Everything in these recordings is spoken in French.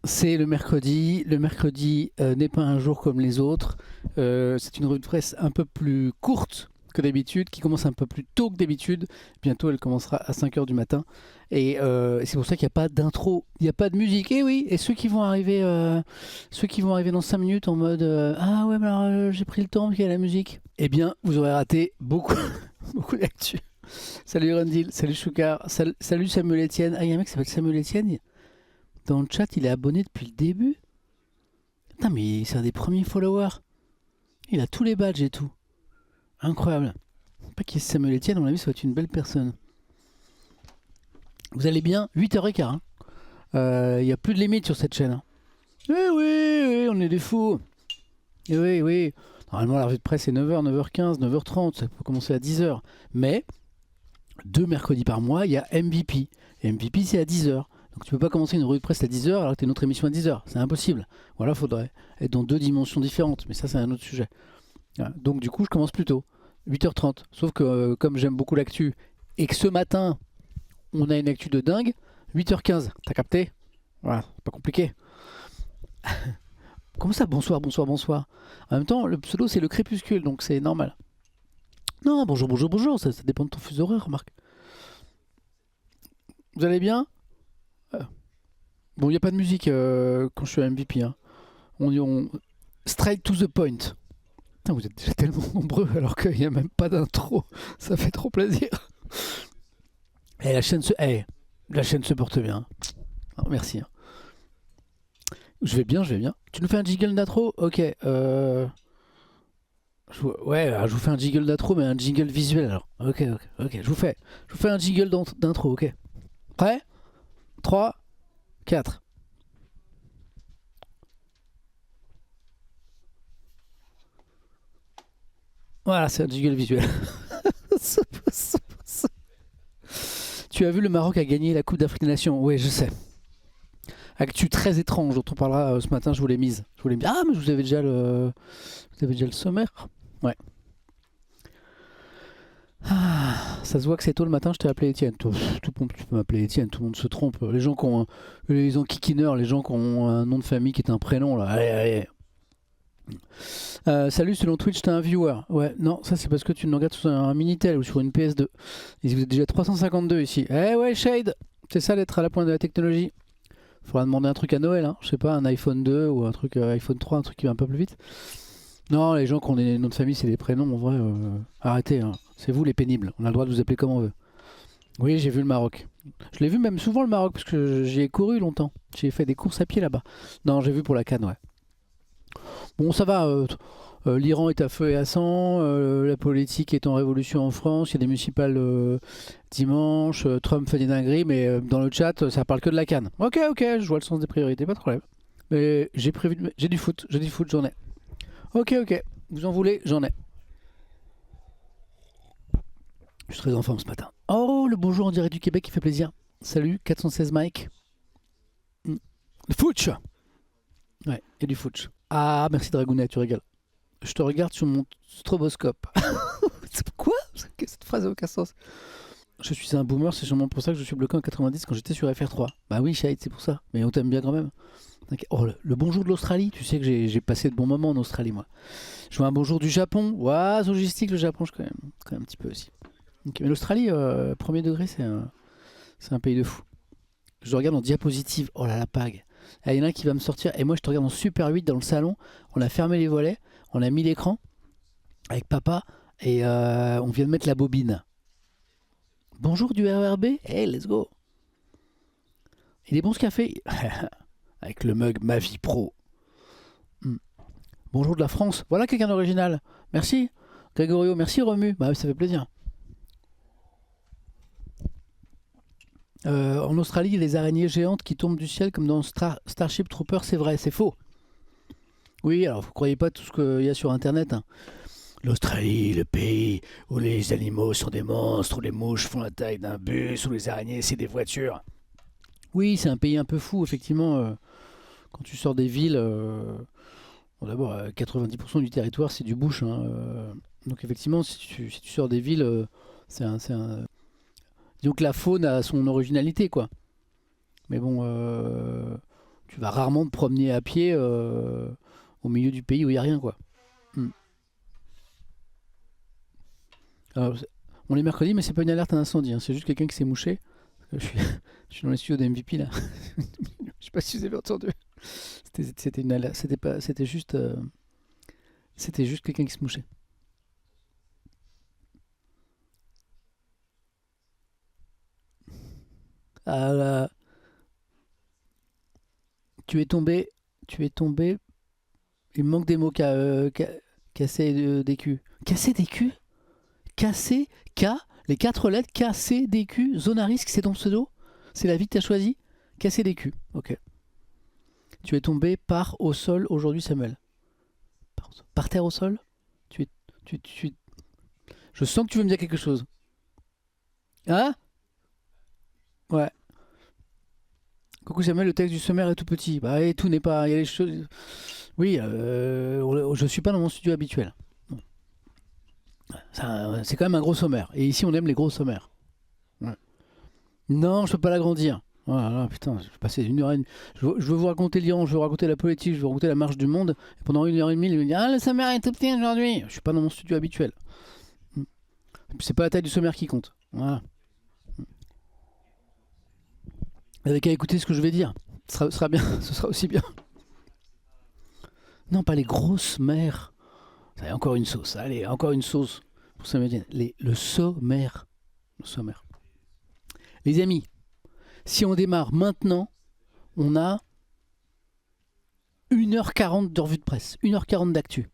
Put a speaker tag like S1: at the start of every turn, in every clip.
S1: C'est le mercredi. Le mercredi n'est pas un jour comme les autres. C'est une revue de presse un peu plus courte que d'habitude, qui commence un peu plus tôt que d'habitude. Bientôt, elle commencera à 5 heures du matin. Et c'est pour ça qu'il n'y a pas d'intro, il n'y a pas de musique. Et oui, et ceux qui vont arriver dans 5 minutes en mode ah ouais, mais alors j'ai pris le temps, puis il y a la musique. Eh bien, vous aurez raté beaucoup, beaucoup d'actu. Salut Rundil, salut Choukar, salut Samuel Etienne. Ah, il y a un mec qui s'appelle Samuel Etienne. Dans le chat, il est abonné depuis le début. Putain, mais c'est un des premiers followers. Il a tous les badges et tout. Incroyable. Pas qu'il est Samuel Etienne, à mon avis, ça va être une belle personne. Vous allez bien? 8h15. Hein. Il n'y a plus de limite sur cette chaîne. Hein. Eh oui, oui, on est des fous. Eh oui, oui. Normalement, la revue de presse est 9h, 9h15, 9h30. Ça peut commencer à 10h. Mais, 2 mercredis par mois, il y a MVP. Et MVP, c'est à 10h. Donc tu peux pas commencer une revue de presse à 10h alors que tu as une autre émission à 10h. C'est impossible. Voilà, faudrait être dans 2 dimensions différentes. Mais ça, c'est un autre sujet. Voilà. Donc du coup, je commence plus tôt. 8h30. Sauf que comme j'aime beaucoup l'actu et que ce matin, on a une actu de dingue, 8h15. T'as capté? Voilà, c'est pas compliqué. Comment ça, bonsoir, bonsoir, bonsoir? En même temps, le pseudo, c'est le crépuscule, donc c'est normal. Non, bonjour, bonjour, bonjour. Ça dépend de ton fuseau horaire, remarque. Vous allez bien? Bon, il n'y a pas de musique quand je suis à MVP. Hein. On straight to the point. Putain, vous êtes déjà tellement nombreux alors qu'il n'y a même pas d'intro. Ça fait trop plaisir. Et la chaîne se porte bien. Ah, merci. Hein. Je vais bien, je vais bien. Tu nous fais un jingle d'intro? Ok. Ouais, alors, je vous fais un jingle d'intro, mais un jingle visuel alors. Ok, ok, ok. Je vous fais un jingle d'intro, ok. Prêt? 3, 4. Voilà, c'est un jingle visuel. Tu as vu, le Maroc a gagné la Coupe d'Afrique des Nations. Oui, je sais. Actu très étrange dont on parlera ce matin, je vous l'ai mise. Ah, mais je vous avais déjà vous avez déjà le sommaire. Ouais. Ah, ça se voit que c'est tôt le matin, je t'ai appelé Étienne. Tu peux m'appeler Étienne, tout le monde se trompe. Les gens qui ont les enquiquineurs, les gens qui ont un nom de famille qui est un prénom, là. Allez, allez. Salut, selon Twitch, t'as un viewer. Ouais, non, ça c'est parce que tu nous regardes sur un Minitel ou sur une PS2. Et vous êtes déjà 352 ici. Eh ouais, Shade, c'est ça d'être à la pointe de la technologie. Faudra demander un truc à Noël, hein. Je sais pas, un iPhone 2 ou un truc iPhone 3, un truc qui va un peu plus vite. Non, les gens qui ont des noms de famille, c'est des prénoms, en vrai. Arrêtez, hein. C'est vous les pénibles. On a le droit de vous appeler comme on veut. Oui, j'ai vu le Maroc. Je l'ai vu même souvent le Maroc, parce que j'y ai couru longtemps. J'ai fait des courses à pied là-bas. Non, j'ai vu pour la CAN, ouais. Bon, ça va. L'Iran est à feu et à sang. La politique est en révolution en France. Il y a des municipales dimanche. Trump fait des dingueries, mais dans le chat, ça parle que de la CAN. Ok, ok, je vois le sens des priorités, pas de problème. Mais j'ai du foot, j'en ai. Ok, ok. Vous en voulez, j'en ai. Je suis très en forme ce matin. Oh, le bonjour en direct du Québec qui fait plaisir. Salut, 416 Mike. Mm. Le Fouch. Ouais, et du Fouch. Ah, merci Dragounet, tu régales. Je te regarde sur mon stroboscope. Quoi? Cette phrase n'a aucun sens. Je suis un boomer, c'est sûrement pour ça que je suis bloqué en 90 quand j'étais sur FR3. Bah oui, Shahid, c'est pour ça. Mais on t'aime bien quand même. Oh, le bonjour de l'Australie. Tu sais que j'ai passé de bons moments en Australie, moi. Je vois un bonjour du Japon. Ouah, logistique, le Japon, je connais un petit peu aussi. Okay, mais l'Australie, premier degré, c'est un pays de fou. Je regarde en diapositive. Oh là la pag. Il y en a un qui va me sortir. Et moi, je te regarde en Super 8 dans le salon. On a fermé les volets. On a mis l'écran avec papa. Et on vient de mettre la bobine. Bonjour du RERB. Hey, let's go. Il est bon ce café. Avec le mug Ma Vie Pro. Hmm. Bonjour de la France. Voilà quelqu'un d'original. Merci. Grégorio, merci Romu. Bah, ça fait plaisir. En Australie, les araignées géantes qui tombent du ciel comme dans Starship Troopers, c'est vrai, c'est faux. Oui, alors vous croyez pas tout ce qu'il y a sur internet. Hein. L'Australie, le pays où les animaux sont des monstres, où les mouches font la taille d'un bus, où les araignées c'est des voitures. Oui, c'est un pays un peu fou, effectivement. Quand tu sors des villes, bon, d'abord, 90% du territoire c'est du bush. Hein, donc effectivement, si tu sors des villes, c'est un. Disons que la faune a son originalité, quoi. Mais bon, tu vas rarement te promener à pied au milieu du pays où il n'y a rien, quoi. Hmm. Alors, on est mercredi, mais c'est pas une alerte à incendie, hein, c'est juste quelqu'un qui s'est mouché. Je suis, je suis dans les studios de MVP là. Je sais pas si vous avez entendu. C'était une alerte, c'était pas, c'était juste quelqu'un qui se mouchait. Ah là, tu es tombé, tu es tombé. Il me manque des mots casser des culs. Casser des culs. Casser, K, les 4 lettres, casser des culs. Zone à risque, c'est ton pseudo. C'est la vie que t'as choisie. Casser des culs. Ok. Tu es tombé par au sol aujourd'hui, Samuel. Par terre au sol. Tu es, tu. Je sens que tu veux me dire quelque chose. Hein? Ouais. Coucou Samuel, le texte du sommaire est tout petit. Bah, et tout n'est pas. Il y a les choses. Oui, je suis pas dans mon studio habituel. Bon. C'est quand même un gros sommaire. Et ici, on aime les gros sommaires. Ouais. Non, je peux pas l'agrandir. Voilà, putain, je vais passer 1 heure et demie. Je veux vous raconter Lyon, je veux vous raconter la politique, je veux vous raconter la marche du monde. Et pendant 1 heure et demie, il me dit ah, le sommaire est tout petit aujourd'hui. Je suis pas dans mon studio habituel. C'est pas la taille du sommaire qui compte. Voilà. Vous n'avez qu'à écouter ce que je vais dire. Ce sera bien, ce sera aussi bien. Non, pas les grosses mères. Allez, encore une sauce. Allez, encore une sauce pour Samuel. Le sommaire. Le sommaire. Les amis, si on démarre maintenant, on a 1h40 de revue de presse. 1h40 d'actu.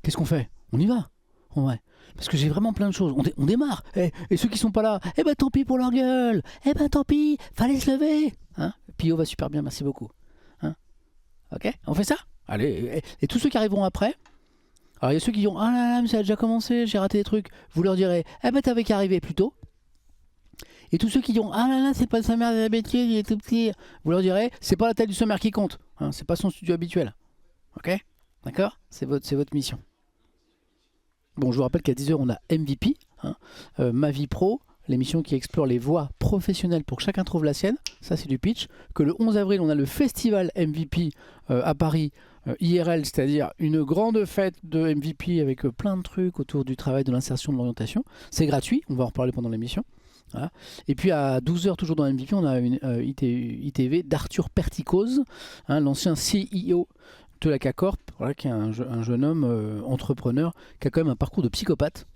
S1: Qu'est-ce qu'on fait? On y va. Ouais. Parce que j'ai vraiment plein de choses. On démarre. Et ceux qui sont pas là, eh ben tant pis pour leur gueule. Eh ben tant pis, fallait se lever. Hein? Pio va super bien, merci beaucoup. Hein? Ok, on fait ça? Allez. Et tous ceux qui arriveront après, alors il y a ceux qui diront ah là là, mais ça a déjà commencé, j'ai raté des trucs. Vous leur direz eh ben t'avais qu'à arriver plus tôt. Et tous ceux qui diront ah là là, c'est pas sa mère d'habitude, il est tout petit. Vous leur direz c'est pas la taille du sommaire qui compte. Hein? C'est pas son studio habituel. Ok? D'accord? C'est votre mission. Bon, je vous rappelle qu'à 10h, on a MVP, hein, Ma Vie Pro, l'émission qui explore les voies professionnelles pour que chacun trouve la sienne. Ça, c'est du pitch. Que le 11 avril, on a le festival MVP à Paris, IRL, c'est-à-dire une grande fête de MVP avec plein de trucs autour du travail, de l'insertion, de l'orientation. C'est gratuit, on va en reparler pendant l'émission. Voilà. Et puis à 12h, toujours dans MVP, on a une ITV d'Arthur Perticose, hein, l'ancien CEO de la K-Corp, voilà, qui est un jeune homme entrepreneur qui a quand même un parcours de psychopathe.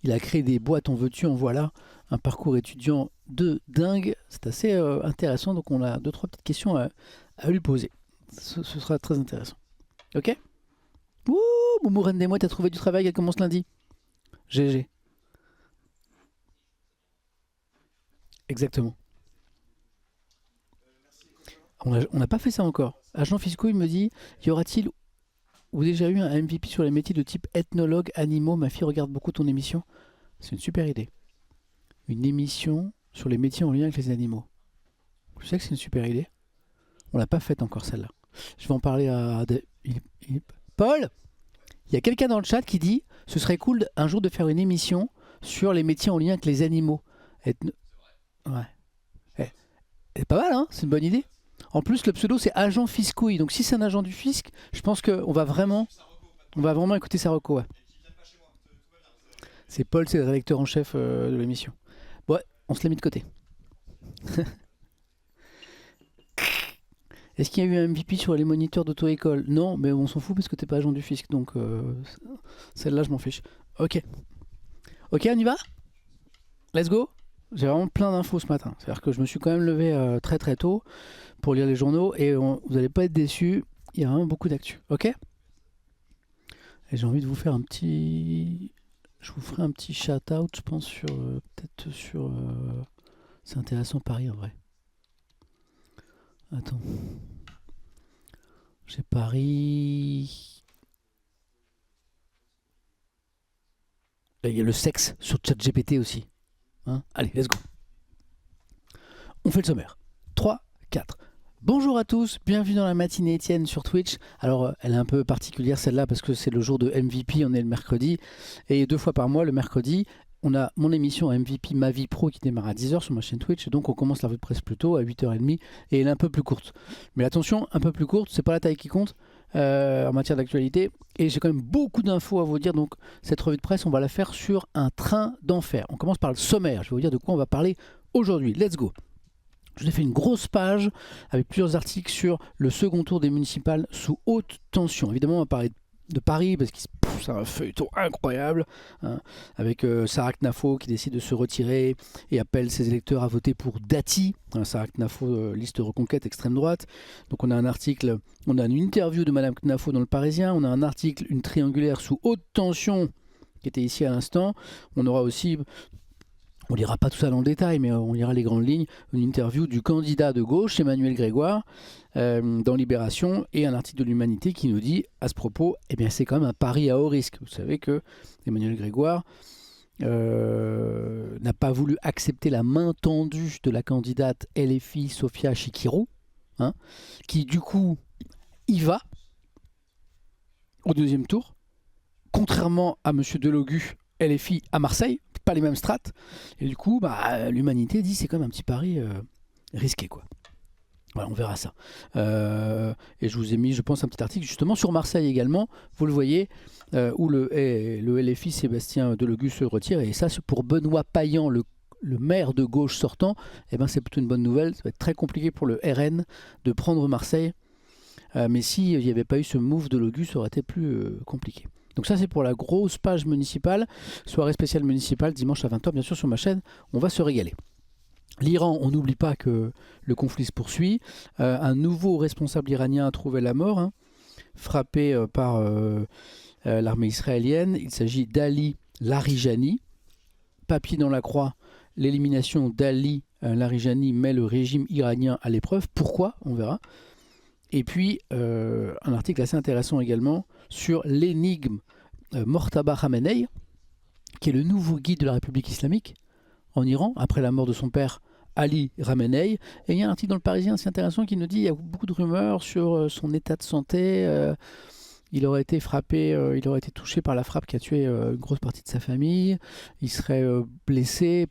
S1: Il a créé des boîtes, en veux-tu, en voilà, un parcours étudiant de dingue. C'est assez intéressant, donc on a 2-3 petites questions à lui poser. Ce sera très intéressant. Ok? Ouh, Moumou Reine des Mois, t'as trouvé du travail, elle commence lundi. GG. Exactement. On n'a pas fait ça encore. Agent fiscaux, il me dit, y aura-t-il ou déjà eu un MVP sur les métiers de type ethnologue, animaux? Ma fille regarde beaucoup ton émission. C'est une super idée. Une émission sur les métiers en lien avec les animaux. Je sais que c'est une super idée. On l'a pas faite encore celle-là. Je vais en parler à Paul. Il y a quelqu'un dans le chat qui dit ce serait cool un jour de faire une émission sur les métiers en lien avec les animaux. Ouais. C'est pas mal, hein? C'est une bonne idée. En plus, le pseudo, c'est agent fiscouille. Donc, si c'est un agent du fisc, je pense qu'on va vraiment écouter sa reco. Ouais. C'est Paul, c'est le rédacteur en chef de l'émission. Bon, ouais, on se l'a mis de côté. Est-ce qu'il y a eu un MVP sur les moniteurs d'auto-école? Non, mais on s'en fout parce que t'es pas agent du fisc. Donc, celle-là, je m'en fiche. Ok. Ok, on y va? Let's go. J'ai vraiment plein d'infos ce matin. C'est-à-dire que je me suis quand même levé très très tôt pour lire les journaux et vous n'allez pas être déçus. Il y a vraiment beaucoup d'actu. Ok? Et j'ai envie de vous faire un petit... Je vous ferai un petit shout-out, je pense, sur... peut-être sur... C'est intéressant Paris en vrai. Attends. J'ai Paris... Là, il y a le sexe sur ChatGPT aussi. Hein? Allez, let's go. On fait le sommaire. 3, 4. Bonjour à tous, bienvenue dans la matinée Étienne sur Twitch. Alors, elle est un peu particulière celle-là parce que c'est le jour de MVP, on est le mercredi. Et 2 fois par mois, le mercredi, on a mon émission MVP Ma Vie Pro qui démarre à 10h sur ma chaîne Twitch, et donc on commence la revue de presse plus tôt, à 8h30, et elle est un peu plus courte. Mais attention, un peu plus courte, c'est pas la taille qui compte en matière d'actualité, et j'ai quand même beaucoup d'infos à vous dire, donc cette revue de presse, on va la faire sur un train d'enfer. On commence par le sommaire, je vais vous dire de quoi on va parler aujourd'hui. Let's go! Je vous ai fait une grosse page avec plusieurs articles sur le second tour des municipales sous haute tension. Évidemment, on va parler de Paris, parce que c'est un feuilleton incroyable, hein, avec Sarah Knafo qui décide de se retirer et appelle ses électeurs à voter pour Dati. Sarah Knafo, liste Reconquête extrême droite. Donc on a un article, on a une interview de Madame Knafo dans le Parisien, on a un article, une triangulaire sous haute tension qui était ici à l'instant. On aura aussi, on lira pas tout ça dans le détail, mais on lira les grandes lignes, une interview du candidat de gauche, Emmanuel Grégoire, dans Libération, et un article de l'Humanité qui nous dit, à ce propos, eh bien c'est quand même un pari à haut risque. Vous savez que Emmanuel Grégoire n'a pas voulu accepter la main tendue de la candidate LFI Sophia Chikirou, hein, qui du coup y va au deuxième tour, contrairement à M. Delogu, LFI à Marseille, pas les mêmes strates, et du coup l'Humanité dit c'est quand même un petit pari risqué, quoi. Voilà, on verra ça. Et je vous ai mis, je pense, un petit article justement sur Marseille également, vous le voyez, où le LFI Sébastien Delogu se retire, et ça pour Benoît Payan, le maire de gauche sortant, eh ben, c'est plutôt une bonne nouvelle. Ça va être très compliqué pour le RN de prendre Marseille, mais s'il n'y avait pas eu ce move de Delogu, ça aurait été plus compliqué. Donc ça c'est pour la grosse page municipale, soirée spéciale municipale dimanche à 20h bien sûr sur ma chaîne, on va se régaler. L'Iran, on n'oublie pas que le conflit se poursuit, un nouveau responsable iranien a trouvé la mort, hein, frappé par l'armée israélienne. Il s'agit d'Ali Larijani, papier dans la croix, l'élimination d'Ali Larijani met le régime iranien à l'épreuve, pourquoi? On verra. Et puis un article assez intéressant également sur l'énigme Mortaba Khamenei, qui est le nouveau guide de la République islamique en Iran, après la mort de son père Ali Khamenei. Et il y a un article dans le Parisien assez intéressant qui nous dit qu'il y a beaucoup de rumeurs sur son état de santé. Il aurait été frappé, il aurait été touché par la frappe qui a tué une grosse partie de sa famille. Il serait blessé.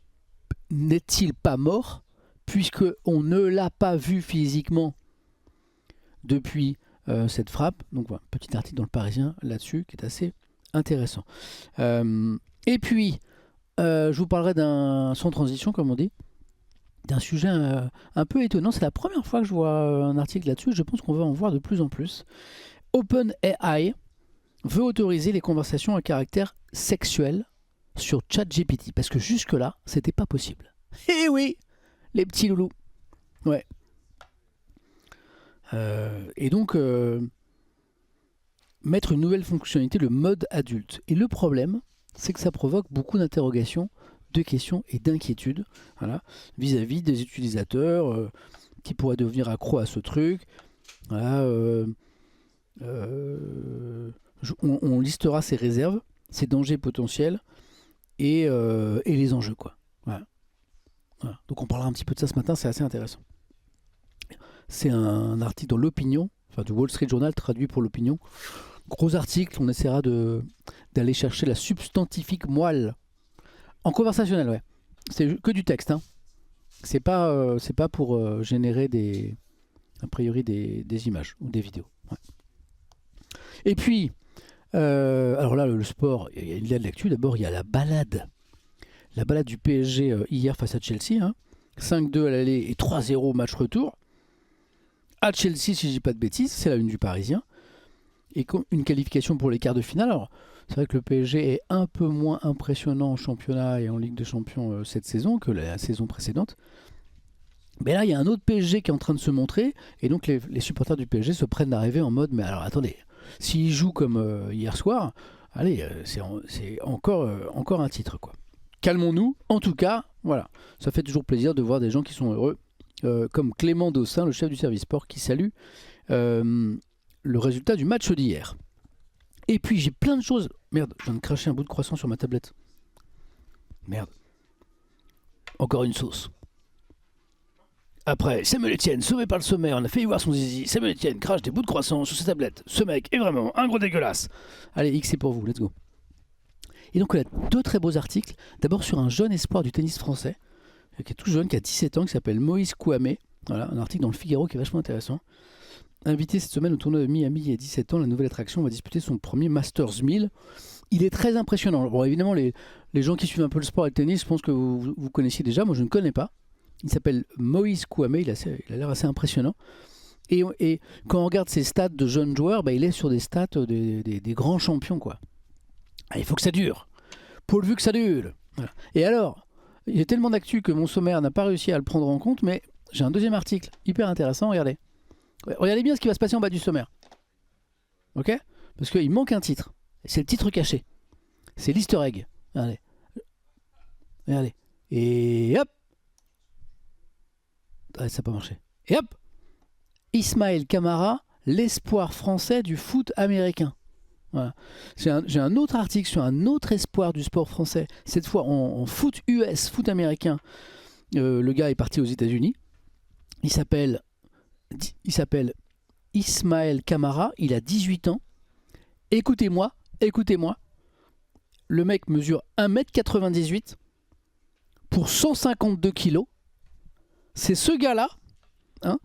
S1: N'est-il pas mort, puisqu'on ne l'a pas vu physiquement depuis cette frappe? Donc voilà, petit article dans le Parisien là-dessus qui est assez intéressant. Et puis, je vous parlerai sans transition, comme on dit, d'un sujet un peu étonnant. C'est la première fois que je vois un article là-dessus. Je pense qu'on va en voir de plus en plus. OpenAI veut autoriser les conversations à caractère sexuel sur ChatGPT, parce que jusque-là, c'était pas possible. Eh oui, les petits loulous. Ouais. Et donc, mettre une nouvelle fonctionnalité, le mode adulte. Et le problème, c'est que ça provoque beaucoup d'interrogations, de questions et d'inquiétudes, voilà, vis-à-vis des utilisateurs qui pourraient devenir accros à ce truc. Voilà, on listera ses réserves, ses dangers potentiels et les enjeux, quoi. Voilà. Voilà. Donc on parlera un petit peu de ça ce matin, c'est assez intéressant. C'est un article dans l'Opinion, enfin du Wall Street Journal traduit pour l'Opinion. Gros article, on essaiera d'aller chercher la substantifique moelle. En conversationnel, ouais. C'est que du texte, hein. C'est pas pour générer a priori des images ou des vidéos. Ouais. Et puis, alors là, le sport, il y a de l'actu. D'abord, il y a la balade. La balade du PSG hier face à Chelsea. Hein. 5-2 à l'aller et 3-0 match retour. À Chelsea, si je ne dis pas de bêtises, c'est la une du Parisien. Et une qualification pour les quarts de finale. Alors, c'est vrai que le PSG est un peu moins impressionnant en championnat et en Ligue des Champions cette saison que la saison précédente. Mais là, il y a un autre PSG qui est en train de se montrer. Et donc, les supporters du PSG se prennent d'arriver en mode, mais alors attendez, s'ils jouent comme hier soir, allez, c'est encore un titre, quoi. Calmons-nous. En tout cas, voilà, ça fait toujours plaisir de voir des gens qui sont heureux. Comme Clément Dossin, le chef du service sport, qui salue le résultat du match d'hier. Et puis j'ai plein de choses. Merde, je viens de cracher un bout de croissant sur ma tablette. Merde. Encore une sauce. Après, Samuel Etienne, sauvé par le sommaire, on a failli voir son zizi. Samuel Etienne crache des bouts de croissant sur sa tablette. Ce mec est vraiment un gros dégueulasse. Allez, X c'est pour vous, let's go. Et donc, on a deux très beaux articles. D'abord, sur un jeune espoir du tennis français, qui est tout jeune, qui a 17 ans, qui s'appelle Moïse Kouamé. Voilà, un article dans le Figaro qui est vachement intéressant. Invité cette semaine au tournoi de Miami, il y a 17 ans, la nouvelle attraction va disputer son premier Masters 1000. Il est très impressionnant. Bon, évidemment, les gens qui suivent un peu le sport et le tennis, je pense que vous connaissiez déjà. Moi, je ne connais pas. Il s'appelle Moïse Kouamé. Il a l'air assez impressionnant. Et quand on regarde ses stats de jeunes joueurs, il est sur des stats des grands champions, quoi. Il faut que ça dure. Pourvu que ça dure. Voilà. Et alors, il y a tellement d'actu que mon sommaire n'a pas réussi à le prendre en compte, mais j'ai un deuxième article hyper intéressant. Regardez. Regardez bien ce qui va se passer en bas du sommaire. Ok ? Parce qu'il manque un titre. C'est le titre caché. C'est l'easter egg. Regardez. Regardez. Et hop. Ah, ça n'a pas marché. Et hop. Ismaël Camara, l'espoir français du foot américain. Voilà. J'ai un autre article sur un autre espoir du sport français. Cette fois en foot US, foot américain. Le gars est parti aux États-Unis. Il s'appelle Ismaël Camara. Il a 18 ans. Écoutez-moi. Le mec mesure 1m98 pour 152 kilos. C'est ce gars-là. Hein,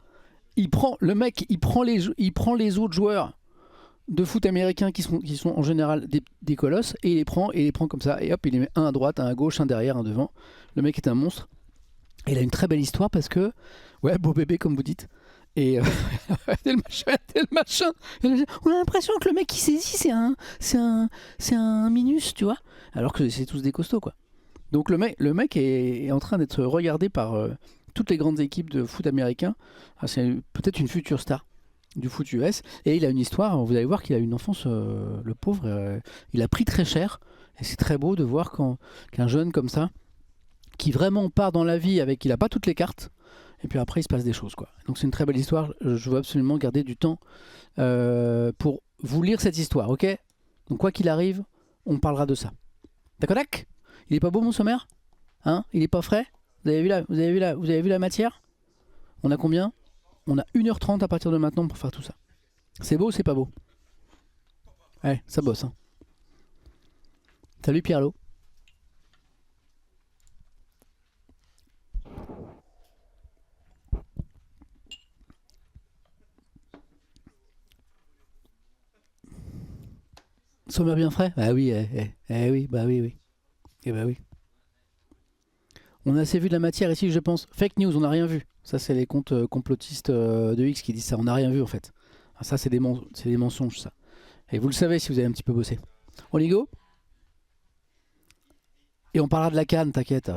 S1: il prend les autres joueurs de foot américains qui sont en général des colosses et il les prend comme ça. Et hop, il les met un à droite, un à gauche, un derrière, un devant. Le mec est un monstre. Et il a une très belle histoire parce que, ouais, beau bébé comme vous dites. Et le machin. On a l'impression que le mec qui saisit, c'est un minus, tu vois. Alors que c'est tous des costauds, quoi. Donc le mec est en train d'être regardé par toutes les grandes équipes de foot américain. C'est peut-être une future star du foot US. Et il a une histoire, vous allez voir qu'il a une enfance, le pauvre, il a pris très cher. Et c'est très beau de voir qu'un jeune comme ça, qui vraiment part dans la vie avec, il n'a pas toutes les cartes, et puis après il se passe des choses, quoi. Donc c'est une très belle histoire, je veux absolument garder du temps pour vous lire cette histoire, ok? Donc quoi qu'il arrive, on parlera de ça. D'accord? Il est pas beau mon sommaire? Hein? Il est pas frais? Vous avez vu la matière? On a combien? On a 1h30 à partir de maintenant pour faire tout ça. C'est beau ou c'est pas beau? Ouais, ça bosse, hein. Salut Pierlot. Sommaire bien frais? Ah oui, oui, bah oui. Eh bah oui. On a assez vu de la matière ici, je pense. Fake news, on n'a rien vu. Ça, c'est les comptes complotistes de X qui disent ça. On n'a rien vu, en fait. Ah, ça, c'est des mensonges, ça. Et vous le savez si vous avez un petit peu bossé. On y go? Et on parlera de la canne, t'inquiète.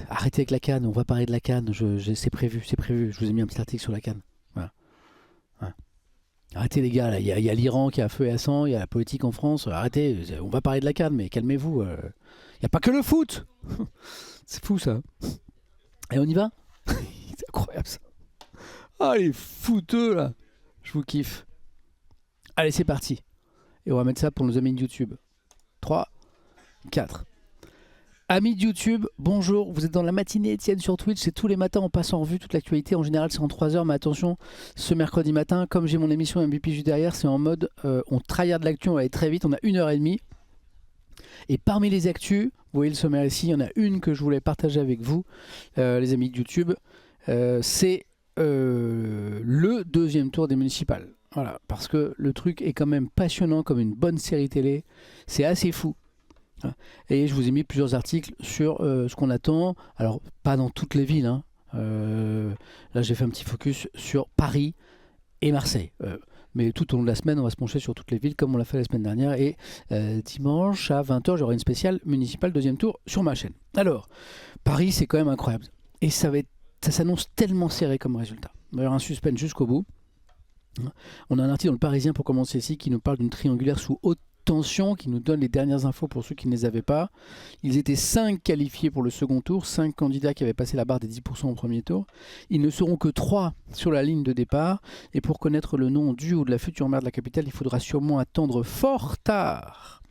S1: Arrêtez avec la canne, on va parler de la canne. C'est prévu. Je vous ai mis un petit article sur la canne. Voilà. Ouais. Arrêtez les gars, il y a l'Iran qui a feu et à sang, il y a la politique en France. Arrêtez, on va parler de la canne, mais calmez-vous. Il n'y a pas que le foot. C'est fou ça. Et on y va? C'est incroyable ça. Ah les fouteux là. Je vous kiffe. Allez c'est parti. Et on va mettre ça pour nos amis de YouTube. 3, 4. Amis de YouTube, bonjour, vous êtes dans la matinée Étienne sur Twitch, c'est tous les matins on passe en revue toute l'actualité, en général c'est en 3 heures, mais attention, ce mercredi matin, comme j'ai mon émission MVP juste derrière, c'est en mode on tryhard l'actu, on va aller très vite, on a 1h30. Et parmi les actus, vous voyez le sommaire ici, il y en a une que je voulais partager avec vous, les amis de YouTube, c'est le deuxième tour des municipales. Voilà, parce que le truc est quand même passionnant comme une bonne série télé, c'est assez fou. Et je vous ai mis plusieurs articles sur ce qu'on attend. Alors, pas dans toutes les villes. Hein. Là, j'ai fait un petit focus sur Paris et Marseille. Mais tout au long de la semaine, on va se pencher sur toutes les villes comme on l'a fait la semaine dernière. Et dimanche à 20h, j'aurai une spéciale municipale deuxième tour sur ma chaîne. Alors, Paris, c'est quand même incroyable. Et ça s'annonce tellement serré comme résultat. Il va y avoir un suspense jusqu'au bout. On a un article dans le Parisien pour commencer ici qui nous parle d'une triangulaire sous haute tension, qui nous donne les dernières infos pour ceux qui ne les avaient pas. Ils étaient 5 qualifiés pour le second tour, 5 candidats qui avaient passé la barre des 10% au premier tour. Ils ne seront que 3 sur la ligne de départ. Et pour connaître le nom du ou de la future maire de la capitale, il faudra sûrement attendre fort tard.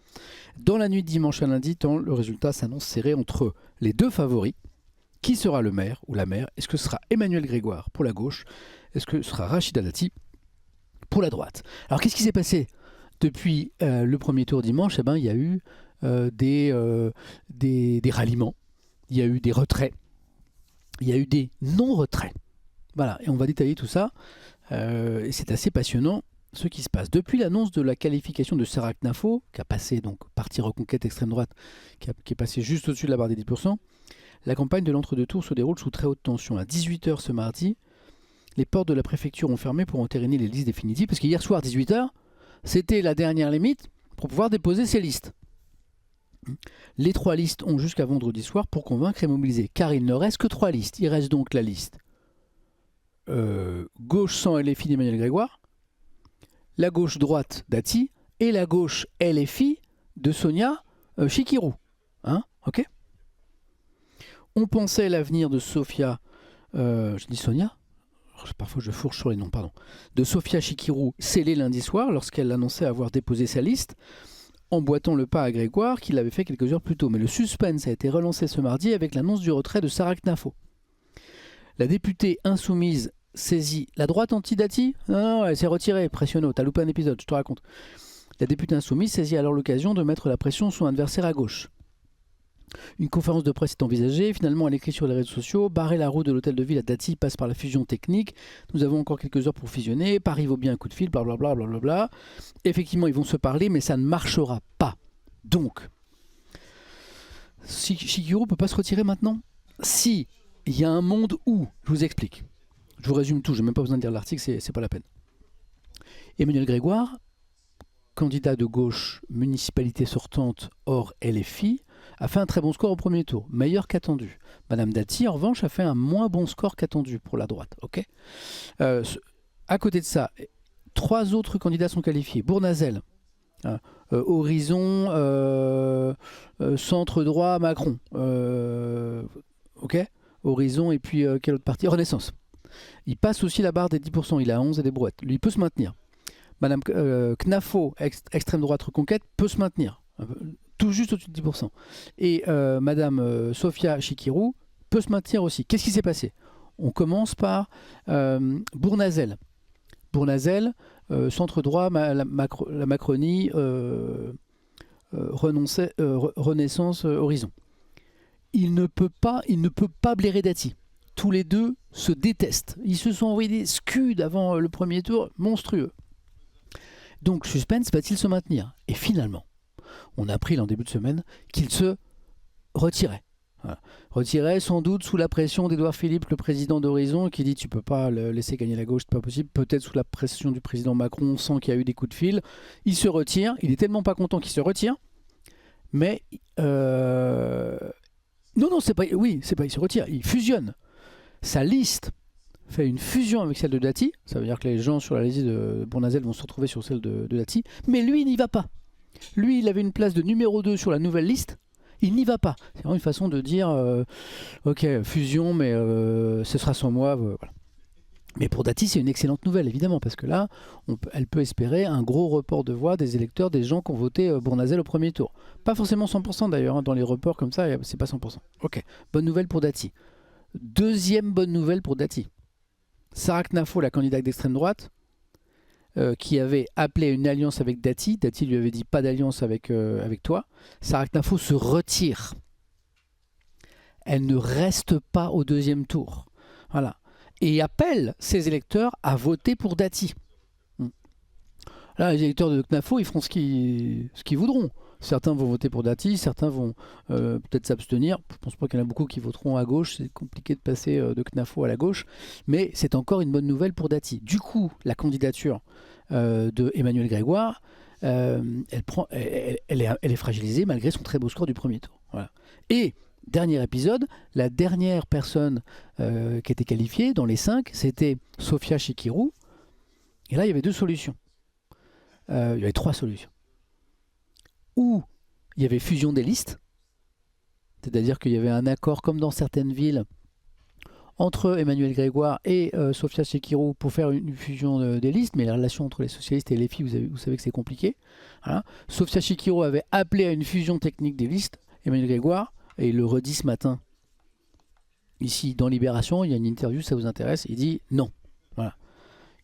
S1: Dans la nuit de dimanche à lundi, tant le résultat s'annonce serré entre les deux favoris. Qui sera le maire ou la maire? Est-ce que ce sera Emmanuel Grégoire pour la gauche? Est-ce que ce sera Rachida Dati pour la droite? Alors qu'est-ce qui s'est passé Depuis le premier tour dimanche, il y a eu des ralliements, il y a eu des retraits, il y a eu des non-retraits. Voilà, et on va détailler tout ça. Et c'est assez passionnant ce qui se passe. Depuis l'annonce de la qualification de Sarah Knafo, qui a passé, donc parti reconquête extrême droite, qui est passé juste au-dessus de la barre des 10%, la campagne de l'entre-deux tours se déroule sous très haute tension. À 18h ce mardi, les portes de la préfecture ont fermé pour entériner les listes définitives, parce qu'hier soir, 18h, c'était la dernière limite pour pouvoir déposer ces listes. Les 3 listes ont jusqu'à vendredi soir pour convaincre et mobiliser, car il ne reste que 3 listes. Il reste donc la liste gauche sans LFI d'Emmanuel Grégoire, la gauche droite d'Ati et la gauche LFI de Sonia Chikirou. Hein, ok. On pensait l'avenir de Sofia, je dis Sonia, parfois je fourche sur les noms, pardon, de Sofia Chikirou scellé lundi soir lorsqu'elle annonçait avoir déposé sa liste, emboîtant le pas à Grégoire qui l'avait fait quelques heures plus tôt. Mais le suspense a été relancé ce mardi avec l'annonce du retrait de Sarah Knafo. La députée insoumise saisit la droite anti-Dati. Non, elle s'est retirée, pressionno, t'as loupé un épisode, je te raconte. La députée insoumise saisit alors l'occasion de mettre la pression sur son adversaire à gauche. Une conférence de presse est envisagée, finalement elle écrit sur les réseaux sociaux, barrer la route de l'hôtel de ville à Dati passe par la fusion technique, nous avons encore quelques heures pour fusionner, Paris vaut bien un coup de fil, blablabla, blablabla. Effectivement ils vont se parler, mais ça ne marchera pas. Donc, Chikirou ne peut pas se retirer maintenant. Si il y a un monde où, je vous explique, je vous résume tout, je n'ai même pas besoin de lire l'article, c'est pas la peine. Emmanuel Grégoire, candidat de gauche, municipalité sortante hors LFI, a fait un très bon score au premier tour, meilleur qu'attendu. Madame Dati, en revanche, a fait un moins bon score qu'attendu pour la droite. Okay, à côté de ça, 3 autres candidats sont qualifiés. Bournazel, Horizon, centre droit, Macron. Ok, Horizon et puis quelle autre partie? Renaissance. Il passe aussi la barre des 10%, il a 11 et des brouettes. Lui, il peut se maintenir. Madame Knafo, extrême droite reconquête, peut se maintenir. Tout juste au-dessus de 10%. Et Madame Sofia Chikirou peut se maintenir aussi. Qu'est-ce qui s'est passé? On commence par Bournazel. Bournazel, centre droit, la Macronie, Renaissance, Horizon. Il ne peut pas blairer Dati. Tous les deux se détestent. Ils se sont envoyés des scuds avant le premier tour, monstrueux. Donc suspense, va-t-il se maintenir? Et finalement, on a appris en début de semaine qu'il se retirait. Voilà. Retirait sans doute sous la pression d'Édouard Philippe, le président d'Horizon, qui dit tu peux pas le laisser gagner la gauche, c'est pas possible. Peut-être sous la pression du président Macron, on sent qu'il y a eu des coups de fil. Il se retire. Il est tellement pas content qu'il se retire. Mais non, c'est pas. Oui, c'est pas. Il se retire. Il fusionne. Sa liste fait une fusion avec celle de Dati. Ça veut dire que les gens sur la liste de Bournazel vont se retrouver sur celle de Dati. Mais lui, il n'y va pas. Lui, il avait une place de numéro 2 sur la nouvelle liste. Il n'y va pas. C'est vraiment une façon de dire ok, fusion, mais ce sera sans moi. Voilà. Mais pour Dati, c'est une excellente nouvelle, évidemment, parce que là, elle peut espérer un gros report de voix des électeurs, des gens qui ont voté Bournazel au premier tour. Pas forcément 100% d'ailleurs, hein, dans les reports comme ça, c'est pas 100%. Ok, bonne nouvelle pour Dati. Deuxième bonne nouvelle pour Dati. Sarah Knafo, la candidate d'extrême droite, qui avait appelé à une alliance avec Dati. Dati lui avait dit pas d'alliance avec toi. Sarah Knafo se retire. Elle ne reste pas au deuxième tour. Voilà. Et appelle ses électeurs à voter pour Dati. Là, les électeurs de Knafo, ils feront ce qu'ils voudront. Certains vont voter pour Dati, certains vont peut-être s'abstenir. Je ne pense pas qu'il y en a beaucoup qui voteront à gauche. C'est compliqué de passer de Knafo à la gauche. Mais c'est encore une bonne nouvelle pour Dati. Du coup, la candidature de Emmanuel Grégoire, elle est fragilisée malgré son très beau score du premier tour. Voilà. Et, dernier épisode, la dernière personne qui était qualifiée dans les 5, c'était Sofia Chikirou. Et là, il y avait 2 solutions. Il y avait 3 solutions. Où il y avait fusion des listes, c'est-à-dire qu'il y avait un accord comme dans certaines villes entre Emmanuel Grégoire et Sofia Chikirou pour faire une fusion des listes, mais la relation entre les socialistes et les filles, vous savez que c'est compliqué. Voilà. Sofia Chikirou avait appelé à une fusion technique des listes, Emmanuel Grégoire, et il le redit ce matin, ici dans Libération, il y a une interview, ça vous intéresse, il dit non. Voilà.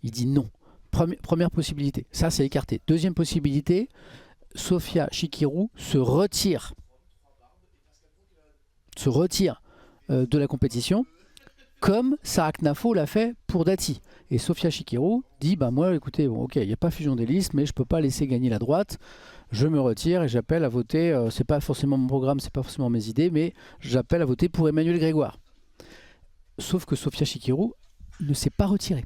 S1: Il dit non. Première possibilité, ça c'est écarté. Deuxième possibilité, Sofia Chikirou se retire de la compétition, comme Sarah Knafo l'a fait pour Dati. Et Sofia Chikirou dit bah moi écoutez, bon, ok, il n'y a pas fusion des listes, mais je peux pas laisser gagner la droite, je me retire et j'appelle à voter, c'est pas forcément mon programme, c'est pas forcément mes idées, mais j'appelle à voter pour Emmanuel Grégoire. Sauf que Sofia Chikirou ne s'est pas retirée.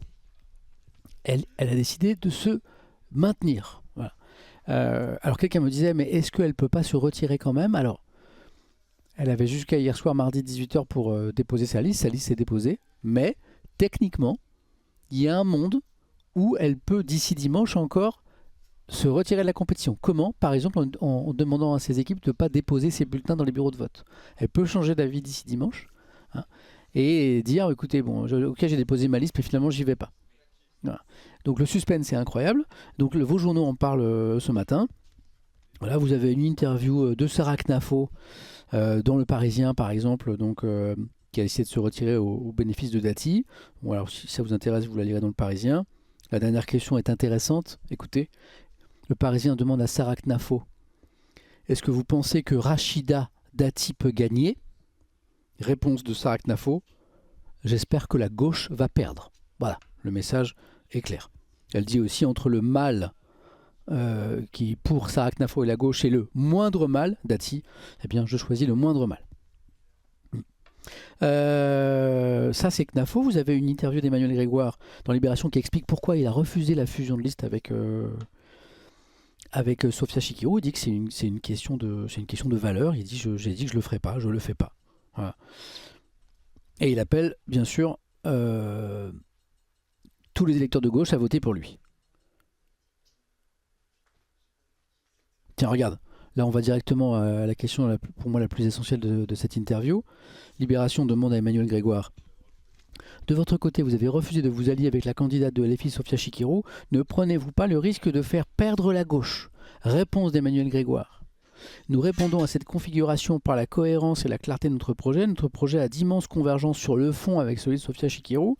S1: Elle a décidé de se maintenir. Voilà. Alors quelqu'un me disait, mais est-ce qu'elle ne peut pas se retirer quand même? Alors, elle avait jusqu'à hier soir, mardi 18h, pour déposer sa liste. Sa liste s'est déposée. Mais, techniquement, il y a un monde où elle peut, d'ici dimanche encore, se retirer de la compétition. Comment? Par exemple, en demandant à ses équipes de ne pas déposer ses bulletins dans les bureaux de vote. Elle peut changer d'avis d'ici dimanche, hein, et dire, écoutez, bon, ok, j'ai déposé ma liste, mais finalement, j'y vais pas. Voilà. Donc le suspense est incroyable. Donc vos journaux en parlent ce matin. Voilà, vous avez une interview de Sarah Knafo dans Le Parisien, par exemple, donc, qui a essayé de se retirer au bénéfice de Dati. Bon, alors, si ça vous intéresse, vous la lirez dans Le Parisien. La dernière question est intéressante. Écoutez, Le Parisien demande à Sarah Knafo, est-ce que vous pensez que Rachida Dati peut gagner? Réponse de Sarah Knafo, j'espère que la gauche va perdre. Voilà, le message est clair. Elle dit aussi entre le mal qui pour Sarah Knafo et la gauche est le moindre mal, Dati, eh bien je choisis le moindre mal. Ça c'est Knafo. Vous avez une interview d'Emmanuel Grégoire dans Libération qui explique pourquoi il a refusé la fusion de liste avec Sofia Chikirou. Il dit que c'est une question de valeur. Il dit j'ai dit que je le ferai pas, je le fais pas. Voilà. Et il appelle bien sûr tous les électeurs de gauche à voter pour lui. Tiens, regarde, là on va directement à la question pour moi la plus essentielle de cette interview. Libération demande à Emmanuel Grégoire. De votre côté, vous avez refusé de vous allier avec la candidate de LFI, Sofia Chikirou. Ne prenez-vous pas le risque de faire perdre la gauche? Réponse d'Emmanuel Grégoire. Nous répondons à cette configuration par la cohérence et la clarté de notre projet. Notre projet a d'immenses convergences sur le fond avec celui de Sofia Chikirou.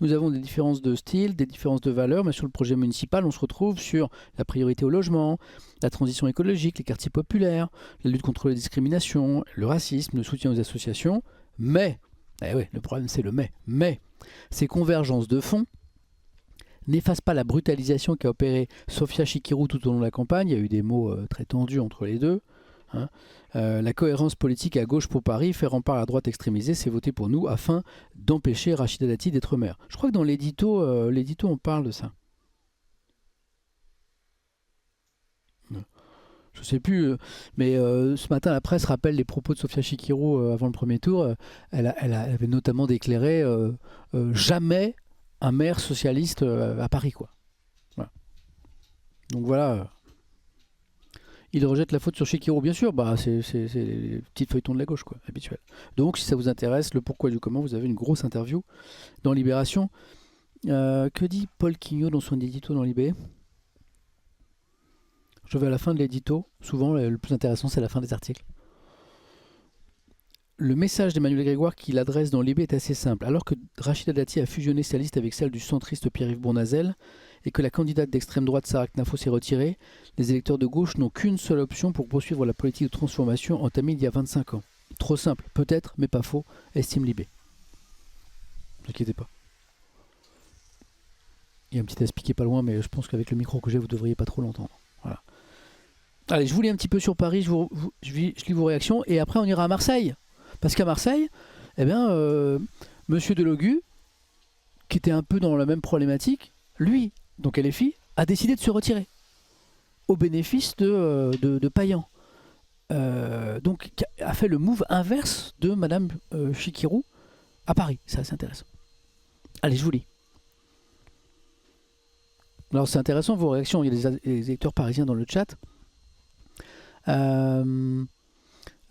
S1: Nous avons des différences de style, des différences de valeurs, mais sur le projet municipal, on se retrouve sur la priorité au logement, la transition écologique, les quartiers populaires, la lutte contre les discriminations, le racisme, le soutien aux associations. Mais, le problème c'est le mais, ces convergences de fond n'efface pas la brutalisation qu'a opérée Sofia Chikirou tout au long de la campagne. Il y a eu des mots très tendus entre les deux. Hein. La cohérence politique à gauche pour Paris, faire rempart à la droite extrémisée, c'est voter pour nous afin d'empêcher Rachida Dati d'être maire. Je crois que dans l'édito, on parle de ça. Je sais plus, mais ce matin la presse rappelle les propos de Sofia Chikirou avant le premier tour. Elle avait notamment déclaré jamais un maire socialiste à Paris, quoi. Voilà. Donc voilà. Il rejette la faute sur Chikirou, bien sûr. Bah, c'est les petits feuilletons de la gauche, quoi, habituel. Donc, si ça vous intéresse, le pourquoi du comment, vous avez une grosse interview dans Libération. Que dit Paul Quignot dans son édito dans Libé? Je vais à la fin de l'édito. Souvent, le plus intéressant, c'est la fin des articles. Le message d'Emmanuel Grégoire qu'il adresse dans Libé est assez simple. Alors que Rachida Dati a fusionné sa liste avec celle du centriste Pierre-Yves Bournazel et que la candidate d'extrême droite Sarah Knafo s'est retirée, les électeurs de gauche n'ont qu'une seule option pour poursuivre la politique de transformation entamée il y a 25 ans. Trop simple, peut-être, mais pas faux, estime Libé. Ne vous inquiétez pas. Il y a un petit aspect qui est pas loin, mais je pense qu'avec le micro que j'ai, vous devriez pas trop l'entendre. Voilà. Allez, je vous lis un petit peu sur Paris, je lis vos réactions, et après on ira à Marseille. Parce qu'à Marseille, Monsieur Delogu, qui était un peu dans la même problématique, lui, donc LFI, a décidé de se retirer au bénéfice de Payan. Donc a fait le move inverse de Madame Chikirou à Paris. C'est assez intéressant. Allez, je vous lis. Alors c'est intéressant vos réactions, il y a des électeurs parisiens dans le chat.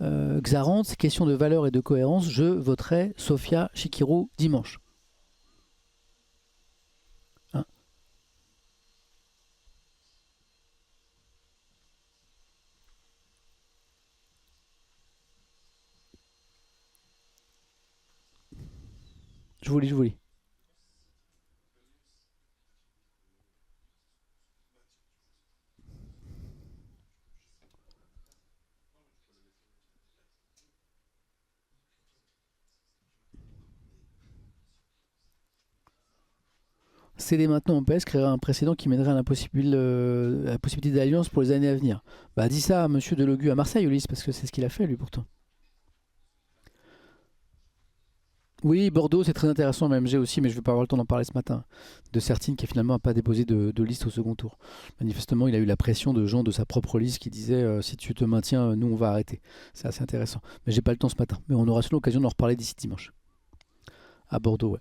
S1: Xarante, question de valeur et de cohérence, je voterai Sofia Chikirou dimanche. Hein? Je vous lis. céder maintenant au PS créerait un précédent qui mènerait à la possibilité d'alliance pour les années à venir. Bah dis ça à monsieur Delogu à Marseille, Ulysse, parce que c'est ce qu'il a fait lui pourtant. Oui, Bordeaux, c'est très intéressant, MMG aussi, mais je ne vais pas avoir le temps d'en parler ce matin. De Certine qui finalement n'a pas déposé de liste au second tour. Manifestement, il a eu la pression de gens de sa propre liste qui disaient si tu te maintiens, nous on va arrêter. C'est assez intéressant. Mais j'ai pas le temps ce matin. Mais on aura sûrement l'occasion d'en reparler d'ici dimanche. À Bordeaux, ouais.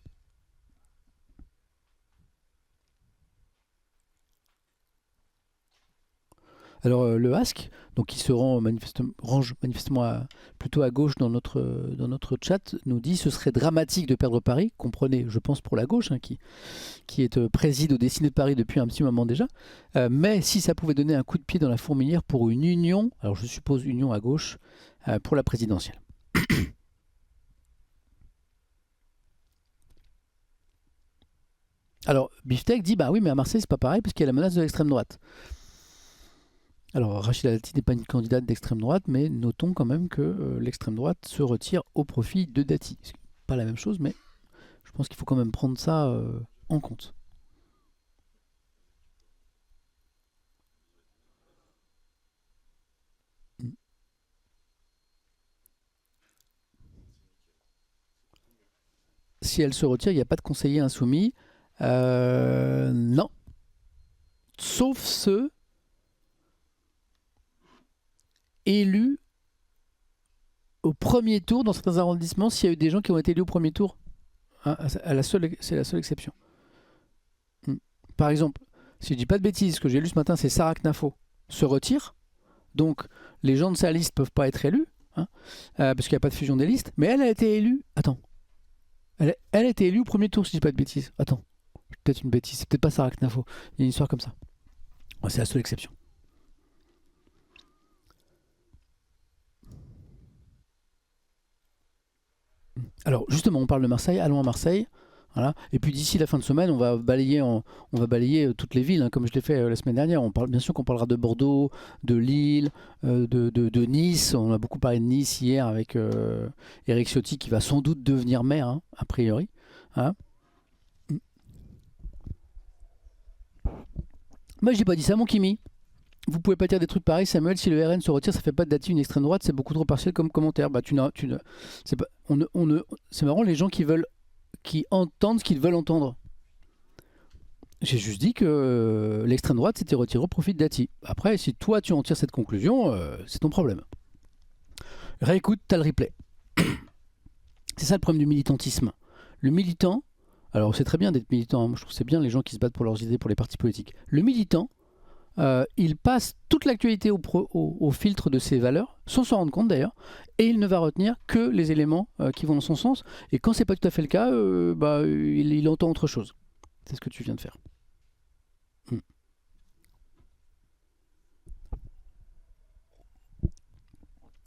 S1: Alors le Ask, donc qui se range manifestement plutôt à gauche dans notre chat, nous dit ce serait dramatique de perdre Paris. Comprenez, je pense pour la gauche, hein, qui préside au Dessiné de Paris depuis un petit moment déjà. Mais si ça pouvait donner un coup de pied dans la fourmilière pour une union, alors je suppose union à gauche, pour la présidentielle. Alors Biftech dit bah oui mais à Marseille c'est pas pareil parce qu'il y a la menace de l'extrême droite. Alors Rachida Dati n'est pas une candidate d'extrême droite, mais notons quand même que l'extrême droite se retire au profit de Dati. C'est pas la même chose, mais je pense qu'il faut quand même prendre ça en compte. Si elle se retire, il n'y a pas de conseiller insoumis. Non. Sauf ceux élus au premier tour dans certains arrondissements, s'il y a eu des gens qui ont été élus au premier tour. Hein, c'est la seule exception. Par exemple, si je dis pas de bêtises, ce que j'ai lu ce matin, c'est Sarah Knafo se retire. Donc, les gens de sa liste peuvent pas être élus, hein, parce qu'il n'y a pas de fusion des listes. Mais elle a été élue. Attends. Elle a été élue au premier tour, si je dis pas de bêtises. Attends. Peut-être une bêtise. C'est peut-être pas Sarah Knafo. Il y a une histoire comme ça. Ouais, c'est la seule exception. Alors, justement, on parle de Marseille. Allons à Marseille. Voilà. Et puis d'ici la fin de semaine, on va balayer toutes les villes, hein, comme je l'ai fait la semaine dernière. Bien sûr qu'on parlera de Bordeaux, de Lille, de Nice. On a beaucoup parlé de Nice hier avec Éric Ciotti qui va sans doute devenir maire, hein, a priori. Hein. Moi, j'ai pas dit ça, mon Kimi. Vous pouvez pas dire des trucs pareils, Samuel. Si le RN se retire, ça fait pas de Dati une extrême droite. C'est beaucoup trop partiel comme commentaire. Bah, c'est pas, c'est marrant les gens qui entendent ce qu'ils veulent entendre. J'ai juste dit que l'extrême droite s'était retirée au profit de Dati. Après, si toi tu en tires cette conclusion, c'est ton problème. Réécoute, t'as le replay. C'est ça le problème du militantisme. Le militant, alors c'est très bien d'être militant, moi je trouve que c'est bien les gens qui se battent pour leurs idées, pour les partis politiques. Le militant, il passe toute l'actualité au filtre de ses valeurs, sans s'en rendre compte d'ailleurs, et il ne va retenir que les éléments qui vont dans son sens. Et quand c'est pas tout à fait le cas, il entend autre chose. C'est ce que tu viens de faire.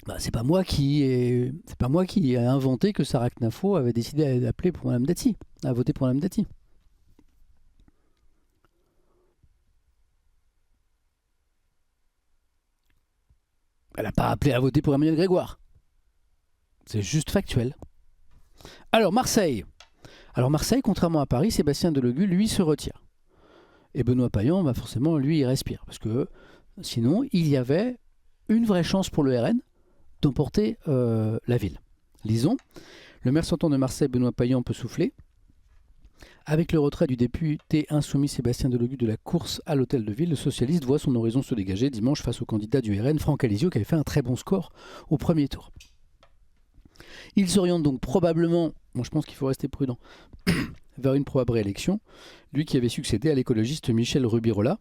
S1: Bah, c'est pas moi qui ai inventé que Sarah Knafo avait décidé d'appeler pour Madame Dati, à voter pour Madame Dati. Elle n'a pas appelé à voter pour Emmanuel Grégoire. C'est juste factuel. Alors Marseille. Alors Marseille, contrairement à Paris, Sébastien Delogu, lui, se retire. Et Benoît Payan, bah forcément, lui, il respire. Parce que sinon, il y avait une vraie chance pour le RN d'emporter la ville. Lisons. Le maire sortant de Marseille, Benoît Payan, peut souffler. Avec le retrait du député insoumis Sébastien Delogu de la course à l'hôtel de ville, le socialiste voit son horizon se dégager dimanche face au candidat du RN, Franck Alizio, qui avait fait un très bon score au premier tour. Il s'oriente donc probablement, moi je pense qu'il faut rester prudent, vers une probable réélection, lui qui avait succédé à l'écologiste Michel Rubirola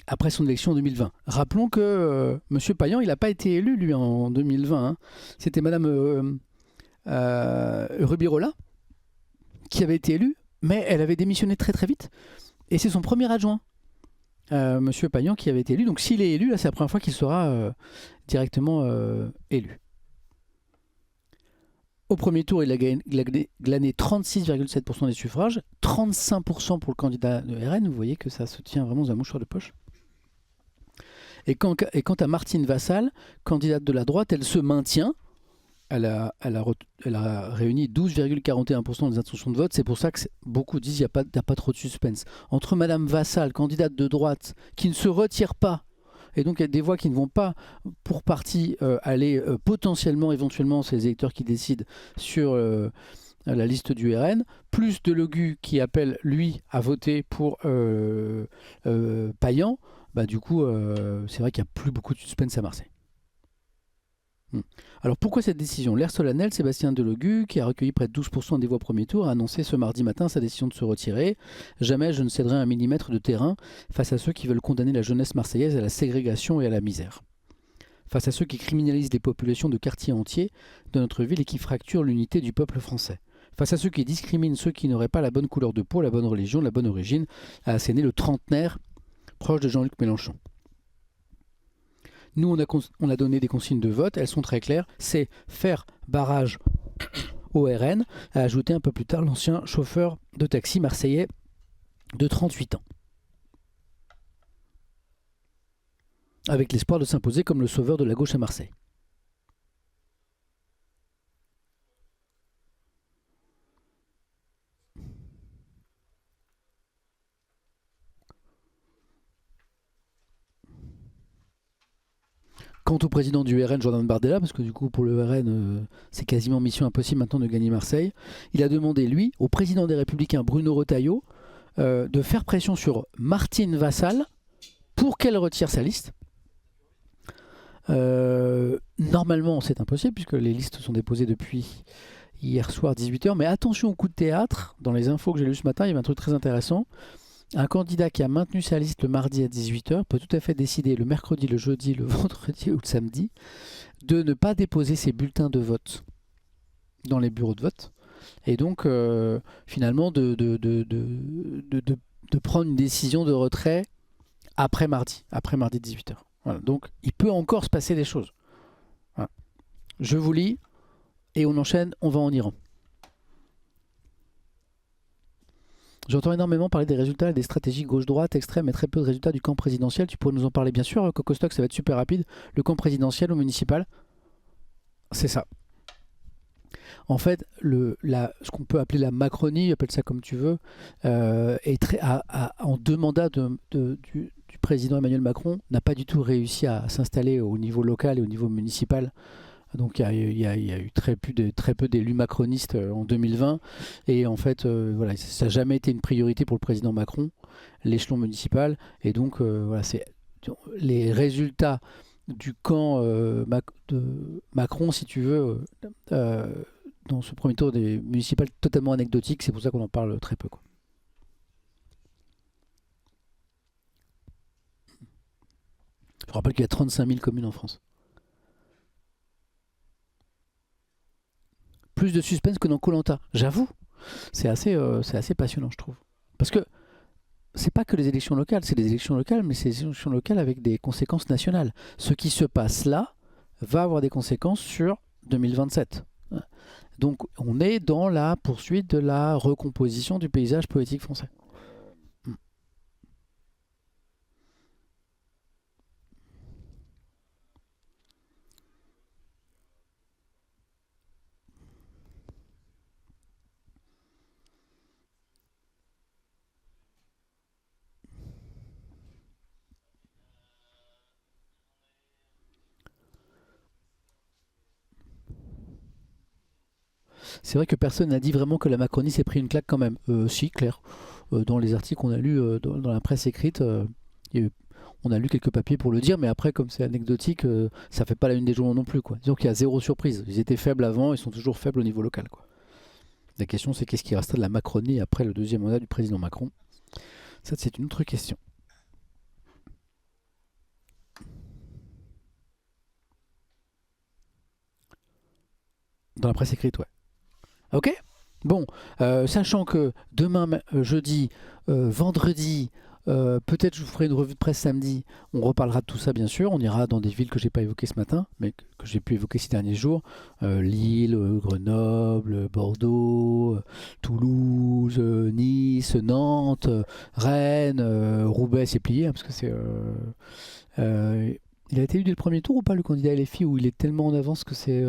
S1: après son élection en 2020. Rappelons que M. Payan, il n'a pas été élu lui en 2020. Hein. C'était Mme Rubirola qui avait été élue, mais elle avait démissionné très très vite. Et c'est son premier adjoint, M. Payan, qui avait été élu. Donc s'il est élu, là c'est la première fois qu'il sera directement élu. Au premier tour, il a glané 36,7% des suffrages, 35% pour le candidat de RN. Vous voyez que ça se tient vraiment dans un mouchoir de poche. Et quant à Martine Vassal, candidate de la droite, elle se maintient, elle a réuni 12,41% des intentions de vote. C'est pour ça que beaucoup disent qu'il n'y a pas trop de suspense. Entre Madame Vassal, candidate de droite, qui ne se retire pas, et donc il y a des voix qui ne vont pas pour partie aller potentiellement, éventuellement, c'est les électeurs qui décident sur la liste du RN, plus de Legu qui appelle, lui, à voter pour Payan, bah, du coup, c'est vrai qu'il n'y a plus beaucoup de suspense à Marseille. Alors pourquoi cette décision? L'air solennel, Sébastien Delogu, qui a recueilli près de 12% des voix au premier tour, a annoncé ce mardi matin sa décision de se retirer. Jamais je ne céderai un millimètre de terrain face à ceux qui veulent condamner la jeunesse marseillaise à la ségrégation et à la misère. Face à ceux qui criminalisent les populations de quartiers entiers de notre ville et qui fracturent l'unité du peuple français. Face à ceux qui discriminent ceux qui n'auraient pas la bonne couleur de peau, la bonne religion, la bonne origine, a asséné le trentenaire proche de Jean-Luc Mélenchon. Nous, on a donné des consignes de vote, elles sont très claires. C'est faire barrage au RN, a ajouté un peu plus tard l'ancien chauffeur de taxi marseillais de 38 ans. Avec l'espoir de s'imposer comme le sauveur de la gauche à Marseille. Quant au président du RN, Jordan Bardella, parce que du coup pour le RN, c'est quasiment mission impossible maintenant de gagner Marseille, il a demandé, lui, au président des Républicains, Bruno Retailleau, de faire pression sur Martine Vassal pour qu'elle retire sa liste. Normalement, c'est impossible puisque les listes sont déposées depuis hier soir 18h, mais attention au coup de théâtre, dans les infos que j'ai lues ce matin, il y avait un truc très intéressant. Un candidat qui a maintenu sa liste le mardi à 18h peut tout à fait décider le mercredi, le jeudi, le vendredi ou le samedi de ne pas déposer ses bulletins de vote dans les bureaux de vote et donc finalement de prendre une décision de retrait après mardi 18h. Voilà. Donc il peut encore se passer des choses. Voilà. Je vous lis et on enchaîne, on va en Iran. J'entends énormément parler des résultats et des stratégies gauche-droite, extrême et très peu de résultats du camp présidentiel. Tu pourrais nous en parler bien sûr, Coco Stock, ça va être super rapide. Le camp présidentiel ou municipal, c'est ça. En fait, ce qu'on peut appeler la Macronie, appelle ça comme tu veux, en 2 mandats du président Emmanuel Macron, n'a pas du tout réussi à s'installer au niveau local et au niveau municipal. Donc il y a eu très peu d'élus macronistes en 2020 et en fait voilà, ça n'a jamais été une priorité pour le président Macron, l'échelon municipal, et donc voilà, c'est les résultats du camp de Macron, si tu veux, dans ce premier tour des municipales, totalement anecdotique, c'est pour ça qu'on en parle très peu, quoi. Je rappelle qu'il y a 35 000 communes en France. Plus de suspense que dans Koh-Lanta, j'avoue. C'est assez passionnant, je trouve. Parce que c'est pas que les élections locales, c'est des élections locales, mais c'est des élections locales avec des conséquences nationales. Ce qui se passe là va avoir des conséquences sur 2027. Donc on est dans la poursuite de la recomposition du paysage politique français. C'est vrai que personne n'a dit vraiment que la Macronie s'est pris une claque quand même. Si, clair. Dans les articles qu'on a lus dans la presse écrite, on a lu quelques papiers pour le dire, mais après, comme c'est anecdotique, ça fait pas la une des journaux non plus, quoi. Disons qu'il y a zéro surprise. Ils étaient faibles avant, ils sont toujours faibles au niveau local, quoi. La question, c'est qu'est-ce qui restera de la Macronie après le 2e mandat du président Macron? Ça, c'est une autre question. Dans la presse écrite, ouais. Ok. Bon, sachant que demain, jeudi, vendredi, peut-être je vous ferai une revue de presse samedi, on reparlera de tout ça bien sûr, on ira dans des villes que j'ai pas évoquées ce matin, mais que j'ai pu évoquer ces derniers jours, Lille, Grenoble, Bordeaux, Toulouse, Nice, Nantes, Rennes, Roubaix, c'est plié, hein, parce que c'est... il a été élu dès le premier tour ou pas, le candidat LFI, où il est tellement en avance que c'est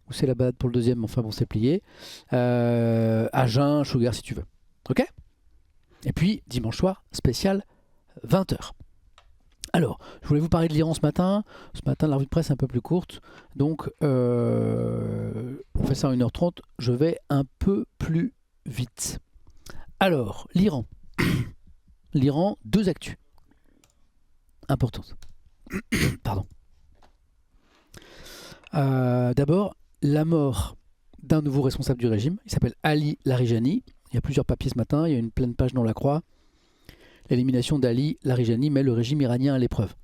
S1: ou c'est la balade pour le deuxième, enfin bon, c'est plié. À jeun, sugar si tu veux. Ok? Et puis, dimanche soir, spécial 20h. Alors, je voulais vous parler de l'Iran ce matin. Ce matin, la revue de presse est un peu plus courte. Donc, on fait ça en 1h30. Je vais un peu plus vite. Alors, l'Iran. L'Iran, 2 actus importantes. Pardon. D'abord, la mort d'un nouveau responsable du régime. Il s'appelle Ali Larijani. Il y a plusieurs papiers ce matin. Il y a une pleine page dans la Croix. L'élimination d'Ali Larijani met le régime iranien à l'épreuve.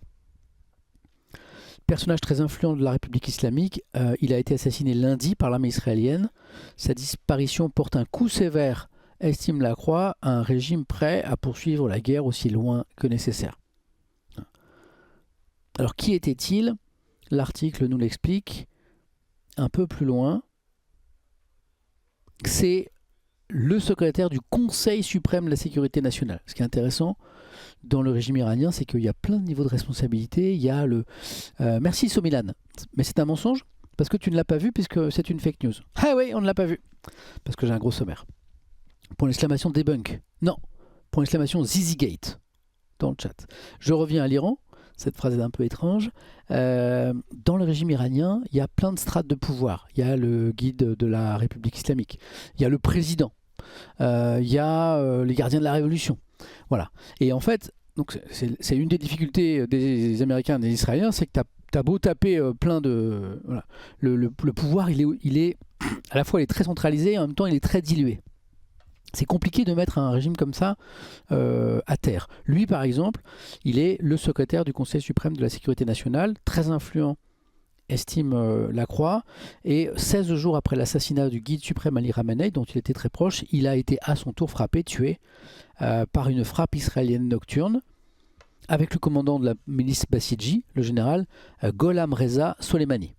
S1: Personnage très influent de la République islamique, il a été assassiné lundi par l'armée israélienne. Sa disparition porte un coup sévère, estime la Croix, à un régime prêt à poursuivre la guerre aussi loin que nécessaire. Alors qui était-il? L'article nous l'explique un peu plus loin. C'est le secrétaire du Conseil suprême de la sécurité nationale. Ce qui est intéressant dans le régime iranien, c'est qu'il y a plein de niveaux de responsabilité. Il y a le... merci Somilan. Mais c'est un mensonge parce que tu ne l'as pas vu puisque c'est une fake news. Ah oui, on ne l'a pas vu. Parce que j'ai un gros sommaire. Pour l'exclamation debunk. Non. Pour l'exclamation Zizigate. Dans le chat. Je reviens à l'Iran. Cette phrase est un peu étrange. Dans le régime iranien, il y a plein de strates de pouvoir. Il y a le guide de la République islamique. Il y a le président. Il y a les gardiens de la révolution. Voilà. Et en fait, c'est une des difficultés des Américains et des Israéliens, c'est que tu as beau taper plein de... Voilà. Le pouvoir, il est à la fois il est très centralisé et en même temps il est très dilué. C'est compliqué de mettre un régime comme ça à terre. Lui, par exemple, il est le secrétaire du Conseil suprême de la sécurité nationale, très influent, estime la Croix, et 16 jours après l'assassinat du guide suprême Ali Khamenei, dont il était très proche, il a été à son tour frappé, tué par une frappe israélienne nocturne, avec le commandant de la milice Basiji, le général Gholam Reza Soleimani.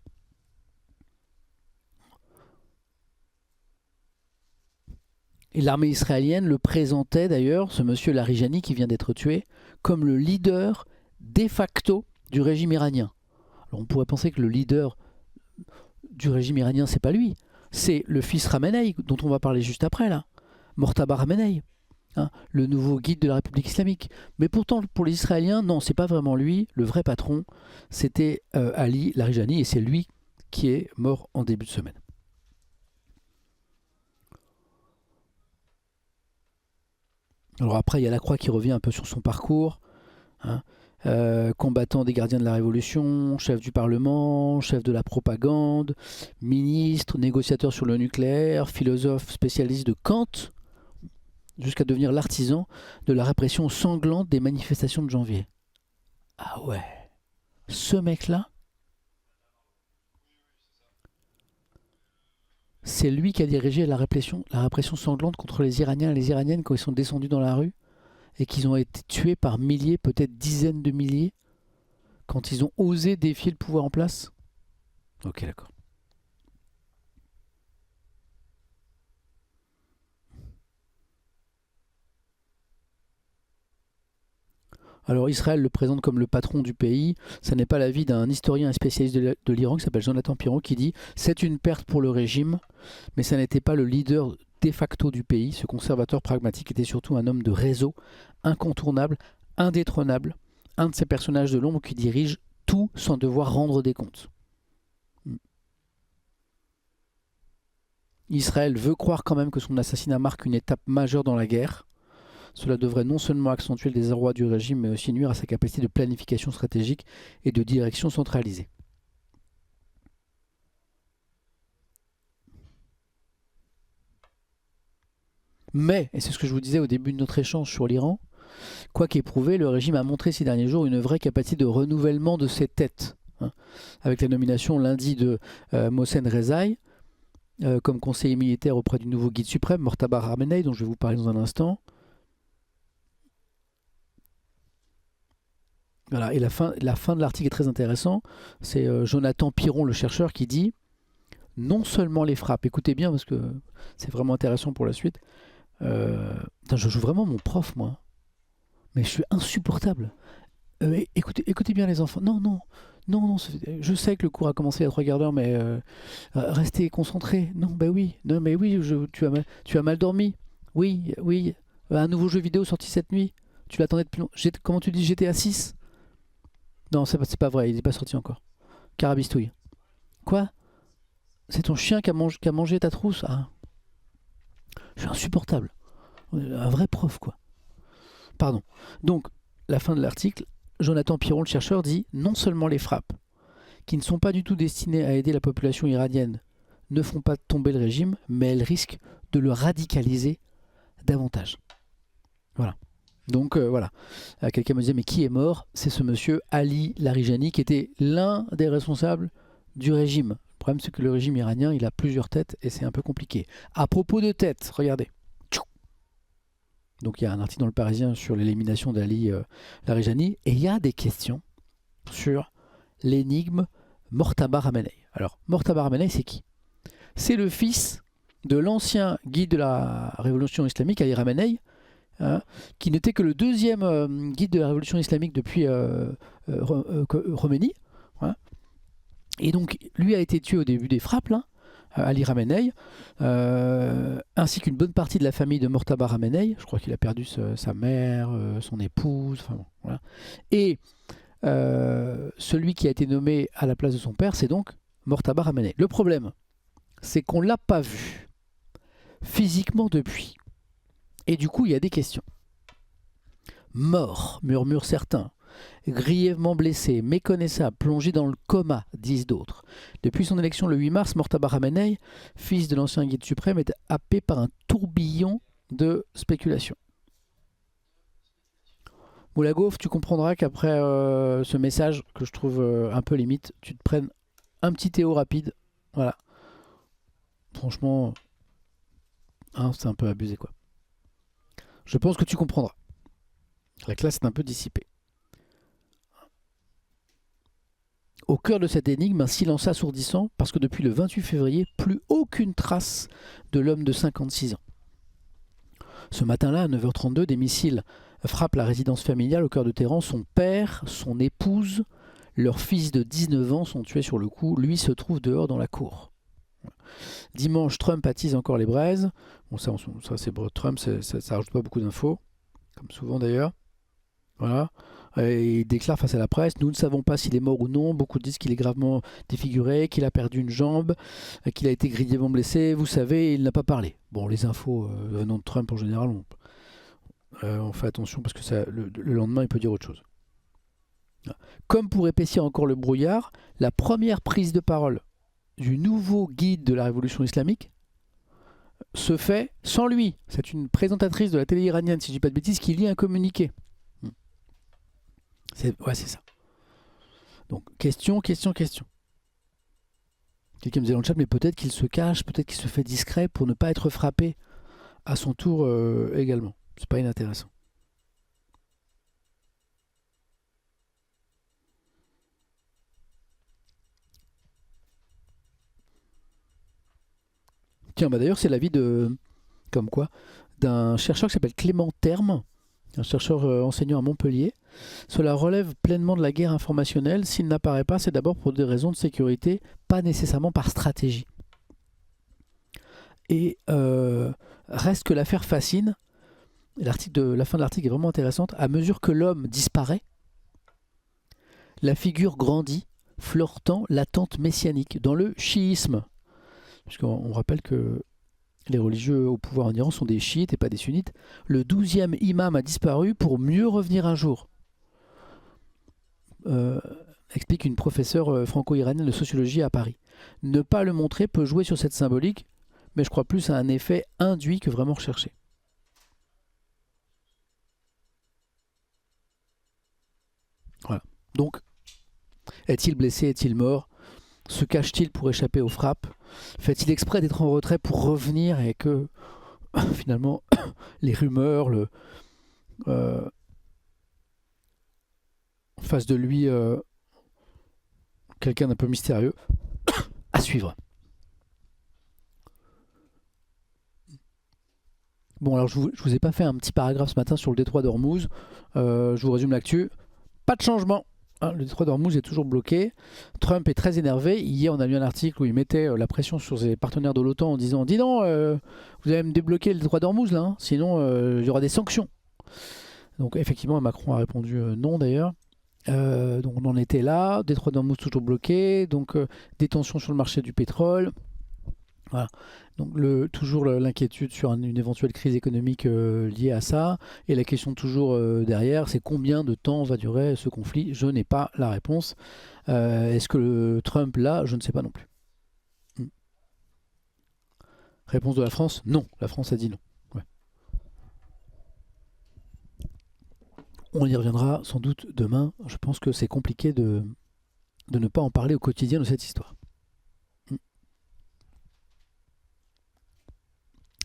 S1: Et l'armée israélienne le présentait d'ailleurs, ce monsieur Larijani qui vient d'être tué, comme le leader de facto du régime iranien. Alors on pourrait penser que le leader du régime iranien, c'est pas lui, c'est le fils Khamenei, dont on va parler juste après là, Mortaba Khamenei, hein, le nouveau guide de la République islamique. Mais pourtant, pour les Israéliens, non, c'est pas vraiment lui, le vrai patron, c'était Ali Larijani, et c'est lui qui est mort en début de semaine. Alors après, il y a la Croix qui revient un peu sur son parcours. Hein. Combattant des gardiens de la Révolution, chef du Parlement, chef de la propagande, ministre, négociateur sur le nucléaire, philosophe spécialiste de Kant, jusqu'à devenir l'artisan de la répression sanglante des manifestations de janvier. Ah ouais, ce mec-là, c'est lui qui a dirigé la répression sanglante contre les Iraniens et les Iraniennes quand ils sont descendus dans la rue et qu'ils ont été tués par milliers, peut-être dizaines de milliers, quand ils ont osé défier le pouvoir en place. Ok, d'accord. Alors Israël le présente comme le patron du pays. Ça n'est pas l'avis d'un historien et spécialiste de l'Iran qui s'appelle Jonathan Piron qui dit « C'est une perte pour le régime, mais ça n'était pas le leader de facto du pays. Ce conservateur pragmatique était surtout un homme de réseau, incontournable, indétrônable, un de ces personnages de l'ombre qui dirige tout sans devoir rendre des comptes. » Israël veut croire quand même que son assassinat marque une étape majeure dans la guerre. Cela devrait non seulement accentuer le désarroi du régime, mais aussi nuire à sa capacité de planification stratégique et de direction centralisée. Mais, et c'est ce que je vous disais au début de notre échange sur l'Iran, quoi qu'éprouvé, le régime a montré ces derniers jours une vraie capacité de renouvellement de ses têtes. Hein, avec la nomination lundi de Mohsen Rezaï comme conseiller militaire auprès du nouveau guide suprême, Mortaba Khamenei, dont je vais vous parler dans un instant. Voilà, et la fin de l'article est très intéressant. C'est Jonathan Piron, le chercheur, qui dit « Non seulement les frappes », écoutez bien parce que c'est vraiment intéressant pour la suite. Putain, je joue vraiment mon prof, moi. Mais je suis insupportable. Écoutez bien les enfants. Non, Non, non, je sais que le cours a commencé il y a 3 quarts d'heure, mais restez concentrés. Non, bah oui, non, mais oui, tu as mal dormi. Oui, oui. Un nouveau jeu vidéo sorti cette nuit. Tu l'attendais depuis longtemps. Comment tu dis GTA 6? Non, c'est pas vrai, il n'est pas sorti encore. Carabistouille. Quoi? C'est ton chien qui a mangé ta trousse? Ah, je suis insupportable. Un vrai prof, quoi. Pardon. Donc, la fin de l'article, Jonathan Piron, le chercheur, dit non seulement les frappes, qui ne sont pas du tout destinées à aider la population iranienne, ne font pas tomber le régime, mais elles risquent de le radicaliser davantage. Voilà. Donc voilà. Quelqu'un me disait, mais qui est mort? C'est ce monsieur Ali Larijani, qui était l'un des responsables du régime. Le problème, c'est que le régime iranien, il a plusieurs têtes et c'est un peu compliqué. À propos de têtes, regardez. Donc il y a un article dans le Parisien sur l'élimination d'Ali Larijani et il y a des questions sur l'énigme Mortaba Ramenei. Alors, Mortaba Ramenei, c'est qui? C'est le fils de l'ancien guide de la révolution islamique, Ali Ramenei, qui n'était que le deuxième guide de la révolution islamique depuis Khomeini. Hein. Et donc, lui a été tué au début des frappes, là, Ali Ramenei, ainsi qu'une bonne partie de la famille de Mortaba Ramenei. Je crois qu'il a perdu sa mère, son épouse, enfin bon, voilà. Et celui qui a été nommé à la place de son père, c'est donc Mortaba Ramenei. Le problème, c'est qu'on ne l'a pas vu physiquement depuis. Et du coup, il y a des questions. Mort, murmurent certains. Grièvement blessé, méconnaissable, plongé dans le coma, disent d'autres. Depuis son élection le 8 mars, Mortaba Ramenei, fils de l'ancien guide suprême, est happé par un tourbillon de spéculations. Moulagov, tu comprendras qu'après ce message, que je trouve un peu limite, tu te prennes un petit Théo rapide. Voilà. Franchement, hein, c'est un peu abusé, quoi. Je pense que tu comprendras. La classe est un peu dissipée. Au cœur de cette énigme, un silence assourdissant, parce que depuis le 28 février, plus aucune trace de l'homme de 56 ans. Ce matin-là, à 9h32, des missiles frappent la résidence familiale au cœur de Téhéran. Son père, son épouse, leur fils de 19 ans sont tués sur le coup. Lui se trouve dehors dans la cour. Dimanche, Trump attise encore les braises. Bon, ça c'est Trump, ça rajoute pas beaucoup d'infos, comme souvent d'ailleurs. Voilà. Et il déclare face à la presse: nous ne savons pas s'il est mort ou non. Beaucoup disent qu'il est gravement défiguré, qu'il a perdu une jambe, qu'il a été grièvement blessé. Vous savez, il n'a pas parlé. Bon, les infos venant de Trump en général, on fait attention parce que le lendemain, il peut dire autre chose. Comme pour épaissir encore le brouillard, la première prise de parole du nouveau guide de la révolution islamique se fait sans lui. C'est une présentatrice de la télé iranienne, si je ne dis pas de bêtises, qui lit un communiqué. Ouais, c'est ça. Donc, question. Quelqu'un me disait dans le chat, mais peut-être qu'il se cache, peut-être qu'il se fait discret pour ne pas être frappé à son tour également. C'est pas inintéressant. Tiens, bah d'ailleurs, c'est l'avis comme quoi, d'un chercheur qui s'appelle Clément Terme, un chercheur enseignant à Montpellier. Cela relève pleinement de la guerre informationnelle. S'il n'apparaît pas, c'est d'abord pour des raisons de sécurité, pas nécessairement par stratégie. Et reste que l'affaire fascine. La fin de l'article est vraiment intéressante. À mesure que l'homme disparaît, la figure grandit, flirtant l'attente messianique dans le chiisme. Puisqu'on rappelle que les religieux au pouvoir en Iran sont des chiites et pas des sunnites. Le 12e imam a disparu pour mieux revenir un jour. Explique une professeure franco-iranienne de sociologie à Paris. Ne pas le montrer peut jouer sur cette symbolique, mais je crois plus à un effet induit que vraiment recherché. Voilà. Donc, est-il blessé, est-il mort? Se cache-t-il pour échapper aux frappes? Fait-il exprès d'être en retrait pour revenir et que finalement les rumeurs fassent de lui quelqu'un d'un peu mystérieux? À suivre. Bon, alors je vous ai pas fait un petit paragraphe ce matin sur le détroit d'Ormuz. Je vous résume l'actu. Pas de changement. le détroit d'Ormuz est toujours bloqué. Trump est très énervé. Hier, on a lu un article où il mettait la pression sur ses partenaires de l'OTAN en disant « Dis donc, vous allez me débloquer le détroit d'Ormuz, là, hein, sinon il y aura des sanctions. » Donc effectivement, Macron a répondu non d'ailleurs. Donc on en était là. Détroit d'Ormuz toujours bloqué. Donc des tensions sur le marché du pétrole. Voilà. Donc toujours l'inquiétude sur une éventuelle crise économique liée à ça. Et la question toujours derrière, c'est combien de temps va durer ce conflit? Je n'ai pas la réponse. Est-ce que Trump l'a? Je ne sais pas non plus. Réponse de la France? Non. La France a dit non. Ouais. On y reviendra sans doute demain. Je pense que c'est compliqué de ne pas en parler au quotidien de cette histoire.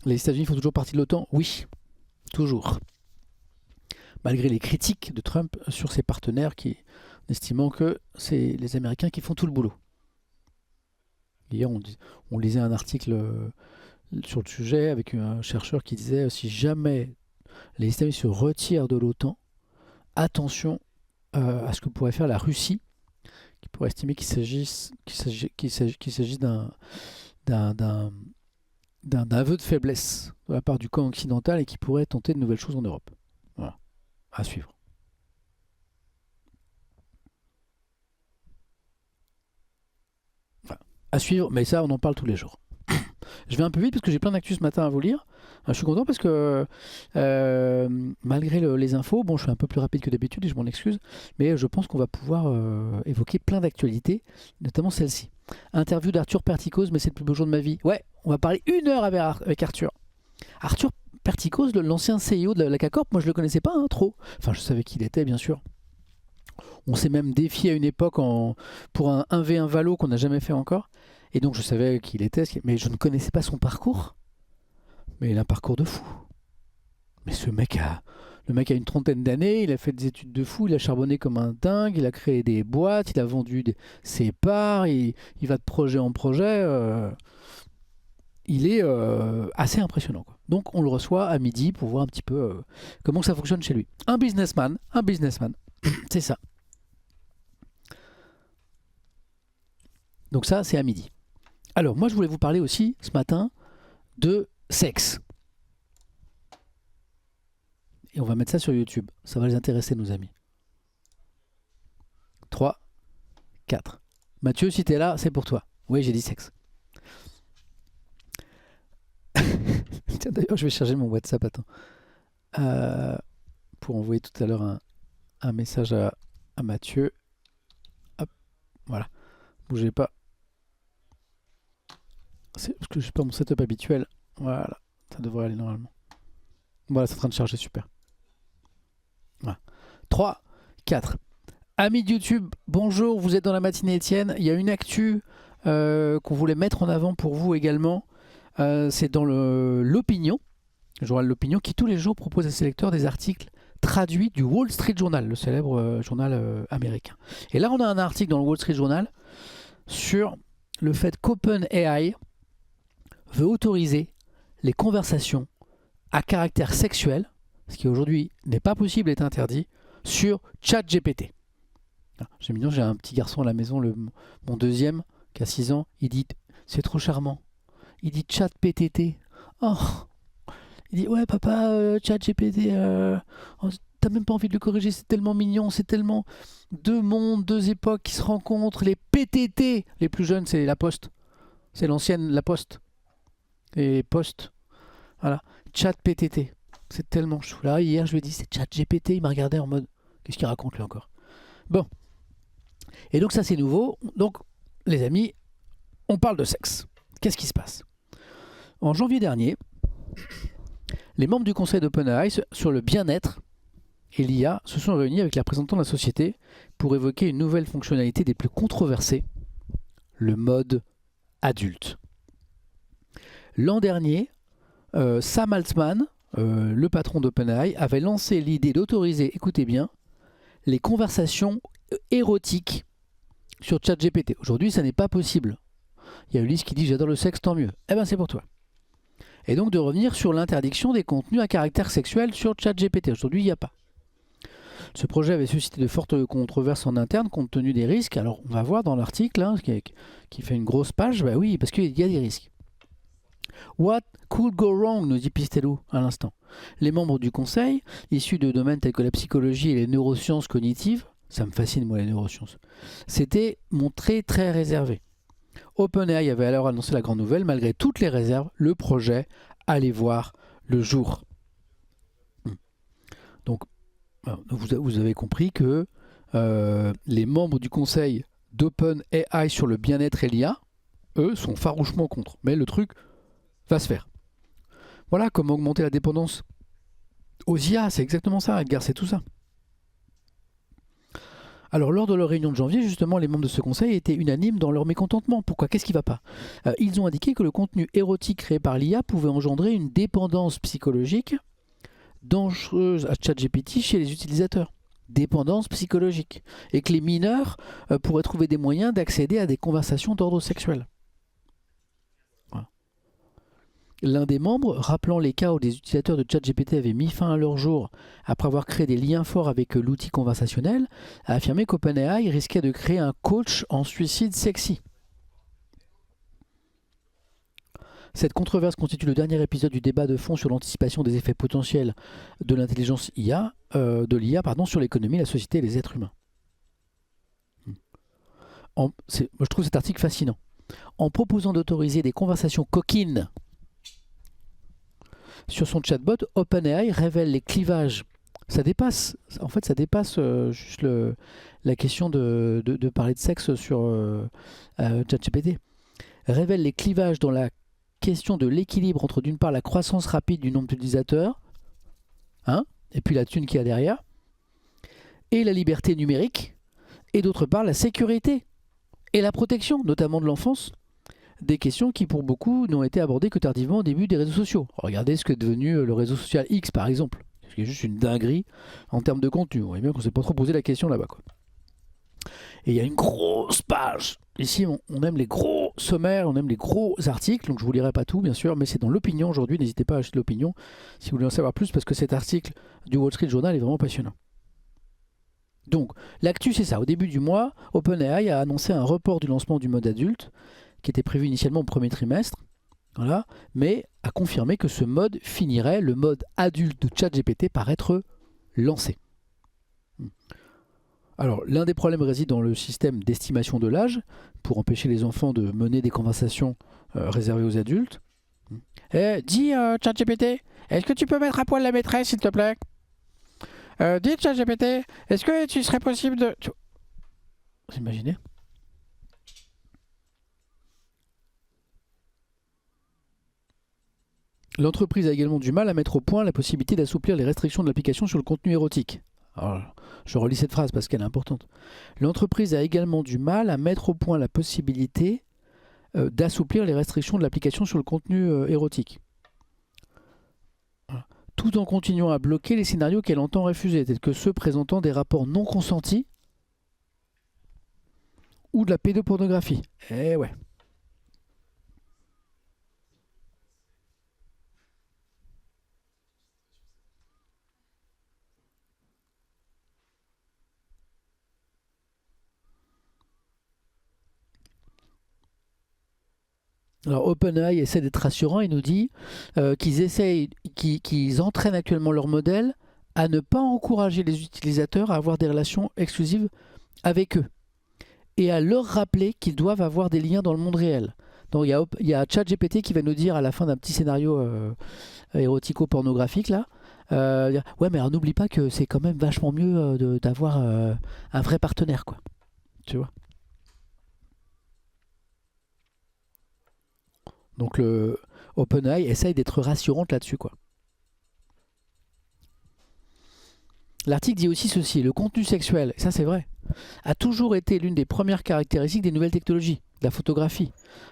S1: Les États-Unis font toujours partie de l'OTAN? Oui, toujours. Malgré les critiques de Trump sur ses partenaires estimant que c'est les Américains qui font tout le boulot. Hier, on lisait un article sur le sujet avec un chercheur qui disait si jamais les États-Unis se retirent de l'OTAN, attention à ce que pourrait faire la Russie, qui pourrait estimer qu'il s'agisse d'un aveu de faiblesse de la part du camp occidental et qui pourrait tenter de nouvelles choses en Europe. Voilà, à suivre. Enfin, à suivre, mais ça on en parle tous les jours. Je vais un peu vite parce que j'ai plein d'actu ce matin à vous lire. Je suis content parce que malgré les infos, bon je suis un peu plus rapide que d'habitude et je m'en excuse, mais je pense qu'on va pouvoir évoquer plein d'actualités, notamment celle-ci. Interview d'Arthur Perticos, mais c'est le plus beau jour de ma vie. Ouais, on va parler 1 heure avec Arthur. Arthur Perticos, l'ancien CEO de la CACORP, moi je le connaissais pas trop. Enfin je savais qui il était bien sûr. On s'est même défié à une époque pour un 1v1 Valo qu'on n'a jamais fait encore. Et donc je savais qui il était, mais je ne connaissais pas son parcours. Mais il a un parcours de fou. Mais le mec a une trentaine d'années, il a fait des études de fou, il a charbonné comme un dingue, il a créé des boîtes, il a vendu ses parts, il va de projet en projet. Il est assez impressionnant, quoi. Donc on le reçoit à midi pour voir un petit peu comment ça fonctionne chez lui. Un businessman, c'est ça. Donc ça, c'est à midi. Alors moi, je voulais vous parler aussi ce matin de sexe. Et on va mettre ça sur YouTube. Ça va les intéresser, nos amis. 3, 4. Mathieu, si t'es là, c'est pour toi. Oui, j'ai dit sexe. Tiens, d'ailleurs, je vais charger mon WhatsApp. Attends. Pour envoyer tout à l'heure un message à Mathieu. Hop, voilà. Bougez pas. C'est parce que je n'ai pas mon setup habituel. Voilà. Ça devrait aller normalement. Voilà, c'est en train de charger, super. Voilà. 3, 4. Amis de YouTube, bonjour, vous êtes dans la matinée Étienne. Il y a une actu qu'on voulait mettre en avant pour vous également. C'est dans l'Opinion, le journal L'Opinion, qui tous les jours propose à ses lecteurs des articles traduits du Wall Street Journal, le célèbre journal américain. Et là, on a un article dans le Wall Street Journal sur le fait qu'OpenAI veut autoriser les conversations à caractère sexuel, ce qui aujourd'hui n'est pas possible, est interdit, sur ChatGPT. J'ai mignon, j'ai un petit garçon à la maison, mon deuxième, qui a 6 ans, il dit, c'est trop charmant, il dit ChatPTT. Oh, il dit, ouais papa, ChatGPT, t'as même pas envie de le corriger, c'est tellement mignon, c'est tellement 2 mondes, 2 époques qui se rencontrent, les PTT, les plus jeunes c'est la Poste, c'est l'ancienne la Poste, et Poste, voilà, ChatPTT, c'est tellement chou. Là hier je lui ai dit c'est ChatGPT, il m'a regardé en mode, qu'est-ce qu'il raconte lui encore? Bon, et donc ça c'est nouveau, donc les amis, on parle de sexe. Qu'est-ce qui se passe? En janvier dernier, les membres du conseil d'OpenAI sur le bien-être et l'IA se sont réunis avec les représentants de la société pour évoquer une nouvelle fonctionnalité des plus controversées, le mode adulte. L'an dernier, Sam Altman, le patron d'OpenAI, avait lancé l'idée d'autoriser, écoutez bien, les conversations érotiques sur ChatGPT. Aujourd'hui, ça n'est pas possible. Il y a Ulysse qui dit j'adore le sexe, tant mieux. Eh bien, c'est pour toi. Et donc de revenir sur l'interdiction des contenus à caractère sexuel sur ChatGPT. Aujourd'hui, il n'y a pas. Ce projet avait suscité de fortes controverses en interne compte tenu des risques. Alors on va voir dans l'article hein, qui fait une grosse page, bah oui, parce qu'il y a des risques. What could go wrong, nous dit Pistello à l'instant. Les membres du conseil, issus de domaines tels que la psychologie et les neurosciences cognitives, ça me fascine moi les neurosciences, s'étaient montrés très réservés. OpenAI avait alors annoncé la grande nouvelle, malgré toutes les réserves, le projet allait voir le jour. Donc vous avez compris que les membres du conseil d'OpenAI sur le bien-être et l'IA, eux, sont farouchement contre. Mais le truc va se faire. Voilà comment augmenter la dépendance aux IA, c'est exactement ça, Edgar, c'est tout ça. Alors lors de leur réunion de janvier, justement, les membres de ce conseil étaient unanimes dans leur mécontentement. Pourquoi? Qu'est-ce qui ne va pas? Ils ont indiqué que le contenu érotique créé par l'IA pouvait engendrer une dépendance psychologique dangereuse à ChatGPT chez les utilisateurs. Dépendance psychologique. Et que les mineurs pourraient trouver des moyens d'accéder à des conversations d'ordre sexuel. L'un des membres, rappelant les cas où des utilisateurs de ChatGPT avaient mis fin à leur jour après avoir créé des liens forts avec l'outil conversationnel, a affirmé qu'OpenAI risquait de créer un coach en suicide sexy. Cette controverse constitue le dernier épisode du débat de fond sur l'anticipation des effets potentiels de l'intelligence IA, l'IA sur l'économie, la société et les êtres humains. Moi, je trouve cet article fascinant. En proposant d'autoriser des conversations coquines sur son chatbot, OpenAI révèle les clivages. Ça dépasse juste la question de parler de sexe sur ChatGPT. Révèle les clivages dans la question de l'équilibre entre d'une part la croissance rapide du nombre d'utilisateurs, et puis la thune qu'il y a derrière, et la liberté numérique, et d'autre part la sécurité et la protection, notamment de l'enfance. Des questions qui pour beaucoup n'ont été abordées que tardivement au début des réseaux sociaux. Regardez ce que est devenu le réseau social X par exemple, ce qui est juste une dinguerie en termes de contenu. On voit bien qu'on ne s'est pas trop posé la question là-bas, quoi. Et il y a une grosse page. Ici on aime les gros sommaires, on aime les gros articles, donc je ne vous lirai pas tout bien sûr, mais c'est dans l'opinion aujourd'hui, n'hésitez pas à acheter l'opinion si vous voulez en savoir plus, parce que cet article du Wall Street Journal est vraiment passionnant. Donc l'actu c'est ça, au début du mois, OpenAI a annoncé un report du lancement du mode adulte, qui était prévu initialement au premier trimestre, voilà, mais a confirmé que ce mode finirait, le mode adulte de ChatGPT, par être lancé. Alors, l'un des problèmes réside dans le système d'estimation de l'âge, pour empêcher les enfants de mener des conversations réservées aux adultes. Dis ChatGPT, est-ce que tu peux mettre à poil la maîtresse, s'il te plaît? Dis ChatGPT, est-ce que tu serais possible de... Vous imaginez? L'entreprise a également du mal à mettre au point la possibilité d'assouplir les restrictions de l'application sur le contenu érotique. Alors, je relis cette phrase parce qu'elle est importante. L'entreprise a également du mal à mettre au point la possibilité d'assouplir les restrictions de l'application sur le contenu érotique. Voilà. Tout en continuant à bloquer les scénarios qu'elle entend refuser, tels que ceux présentant des rapports non consentis ou de la pédopornographie. Eh ouais. Alors OpenAI essaie d'être rassurant et nous dit qu'ils entraînent actuellement leur modèle à ne pas encourager les utilisateurs à avoir des relations exclusives avec eux et à leur rappeler qu'ils doivent avoir des liens dans le monde réel. Donc il y a ChatGPT qui va nous dire à la fin d'un petit scénario érotico-pornographique là, ouais mais alors n'oublie pas que c'est quand même vachement mieux d'avoir un vrai partenaire, quoi. Tu vois. Donc le OpenAI essaye d'être rassurante là-dessus, quoi. L'article dit aussi ceci: le contenu sexuel, et ça c'est vrai, a toujours été l'une des premières caractéristiques des nouvelles technologies, de la photographie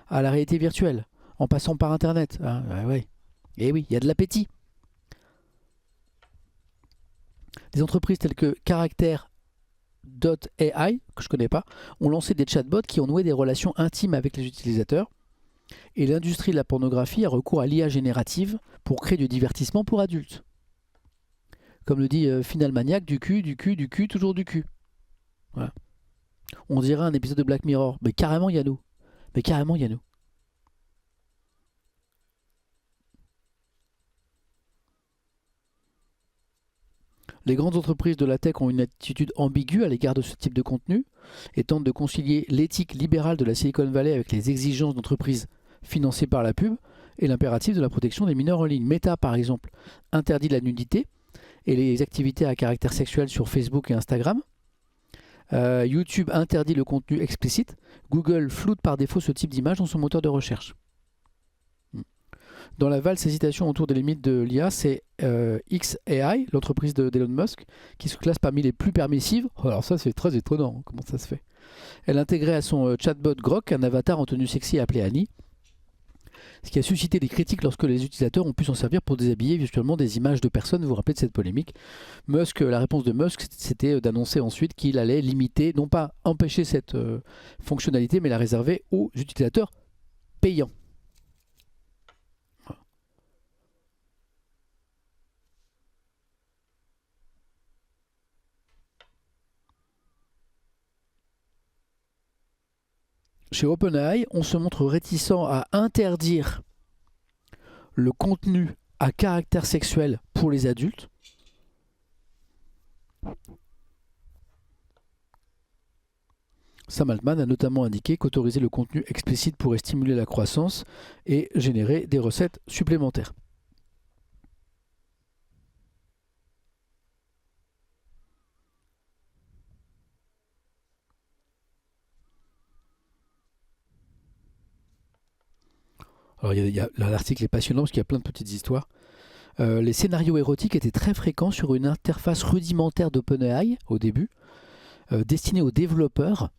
S1: à la réalité virtuelle, en passant par Internet. Ouais. Et oui, il y a de l'appétit. Des entreprises telles que Character.ai, que je ne connais pas, ont lancé des chatbots qui ont noué des relations intimes avec les utilisateurs. Et l'industrie de la pornographie a recours à l'IA générative pour créer du divertissement pour adultes. Comme le dit Final Maniac, du cul, du cul, du cul, toujours du cul. Voilà. On dirait un épisode de Black Mirror. Mais carrément, Yannou. Mais carrément, Yannou. Les grandes entreprises de la tech ont une attitude ambiguë à l'égard de ce type de contenu et tentent de concilier l'éthique libérale de la Silicon Valley avec les exigences d'entreprises financées par la pub et l'impératif de la protection des mineurs en ligne. Meta, par exemple, interdit la nudité et les activités à caractère sexuel sur Facebook et Instagram. YouTube interdit le contenu explicite. Google floute par défaut ce type d'image dans son moteur de recherche. Dans la valse hésitation autour des limites de l'IA, c'est xAI, l'entreprise d'Elon Musk, qui se classe parmi les plus permissives. Oh, alors ça, c'est très étonnant. Hein. Comment ça se fait? Elle intégrait à son chatbot Grok un avatar en tenue sexy appelé Annie, ce qui a suscité des critiques lorsque les utilisateurs ont pu s'en servir pour déshabiller virtuellement des images de personnes. Vous vous rappelez de cette polémique? La réponse de Musk, c'était d'annoncer ensuite qu'il allait limiter, non pas empêcher cette fonctionnalité, mais la réserver aux utilisateurs payants. Chez OpenAI, on se montre réticent à interdire le contenu à caractère sexuel pour les adultes. Sam Altman a notamment indiqué qu'autoriser le contenu explicite pourrait stimuler la croissance et générer des recettes supplémentaires. Alors, l'article est passionnant parce qu'il y a plein de petites histoires. Les scénarios érotiques étaient très fréquents sur une interface rudimentaire d'OpenAI au début, destinée aux développeurs,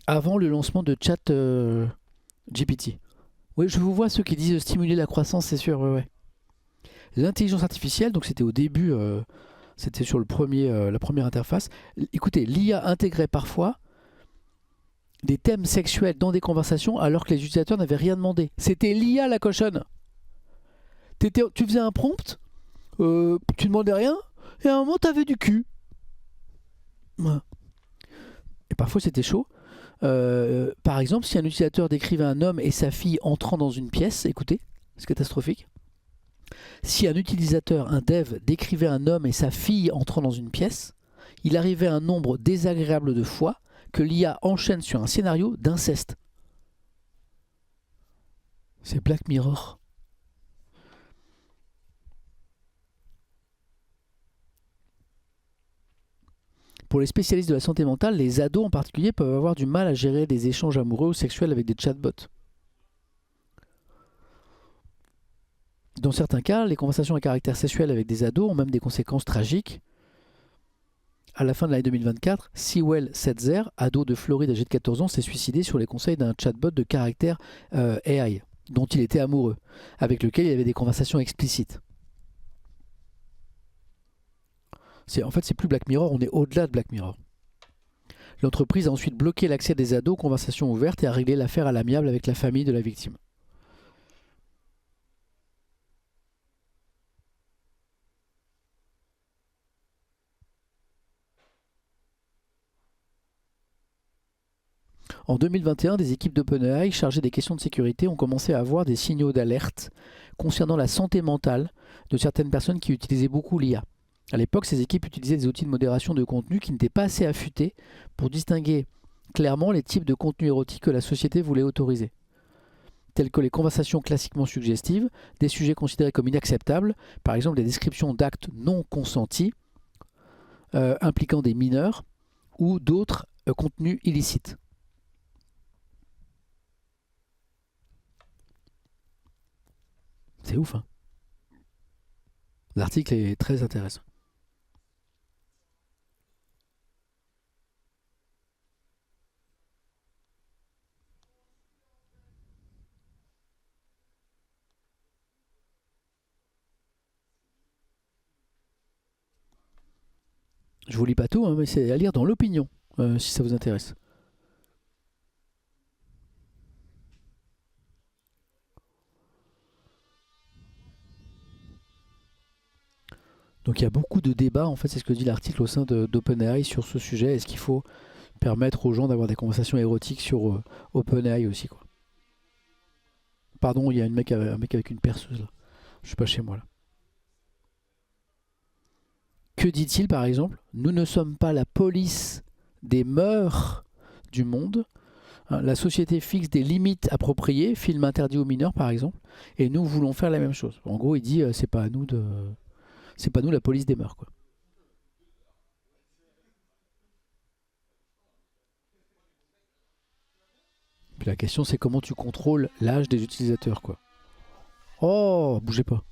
S1: avant le lancement de ChatGPT. Oui, je vous vois ceux qui disent stimuler la croissance, c'est sûr. Ouais. L'intelligence artificielle, donc c'était au début, c'était sur la première interface. Écoutez, l'IA intégrait parfois des thèmes sexuels dans des conversations alors que les utilisateurs n'avaient rien demandé. C'était l'IA la cochonne. Tu faisais un prompt, tu demandais rien, et à un moment t'avais du cul. Ouais. Et parfois c'était chaud. Par exemple, si un utilisateur décrivait un homme et sa fille entrant dans une pièce, écoutez, c'est catastrophique. Si un utilisateur, un dev, décrivait un homme et sa fille entrant dans une pièce, il arrivait un nombre désagréable de fois que l'IA enchaîne sur un scénario d'inceste. C'est Black Mirror. Pour les spécialistes de la santé mentale, les ados en particulier peuvent avoir du mal à gérer des échanges amoureux ou sexuels avec des chatbots. Dans certains cas, les conversations à caractère sexuel avec des ados ont même des conséquences tragiques. À la fin de l'année 2024, Sewell Setzer, ado de Floride âgé de 14 ans, s'est suicidé sur les conseils d'un chatbot de caractère AI, dont il était amoureux, avec lequel il avait des conversations explicites. En fait, c'est plus Black Mirror, on est au-delà de Black Mirror. L'entreprise a ensuite bloqué l'accès des ados aux conversations ouvertes et a réglé l'affaire à l'amiable avec la famille de la victime. En 2021, des équipes d'OpenAI chargées des questions de sécurité ont commencé à avoir des signaux d'alerte concernant la santé mentale de certaines personnes qui utilisaient beaucoup l'IA. À l'époque, ces équipes utilisaient des outils de modération de contenu qui n'étaient pas assez affûtés pour distinguer clairement les types de contenus érotiques que la société voulait autoriser, tels que les conversations classiquement suggestives, des sujets considérés comme inacceptables, par exemple des descriptions d'actes non consentis impliquant des mineurs, ou d'autres contenus illicites. C'est ouf, hein. L'article est très intéressant. Je vous lis pas tout, hein, mais c'est à lire dans l'opinion, si ça vous intéresse. Donc il y a beaucoup de débats, en fait, c'est ce que dit l'article au sein d'OpenAI sur ce sujet. Est-ce qu'il faut permettre aux gens d'avoir des conversations érotiques sur OpenAI aussi, quoi. Pardon, il y a un mec avec une perceuse là. Je suis pas chez moi là. Que dit-il par exemple? Nous ne sommes pas la police des mœurs du monde. Hein, la société fixe des limites appropriées, film interdit aux mineurs par exemple, et nous voulons faire la même chose. En gros, il dit c'est pas à nous de, c'est pas nous la police des mœurs quoi. Puis la question c'est comment tu contrôles l'âge des utilisateurs quoi. Oh, bougez pas.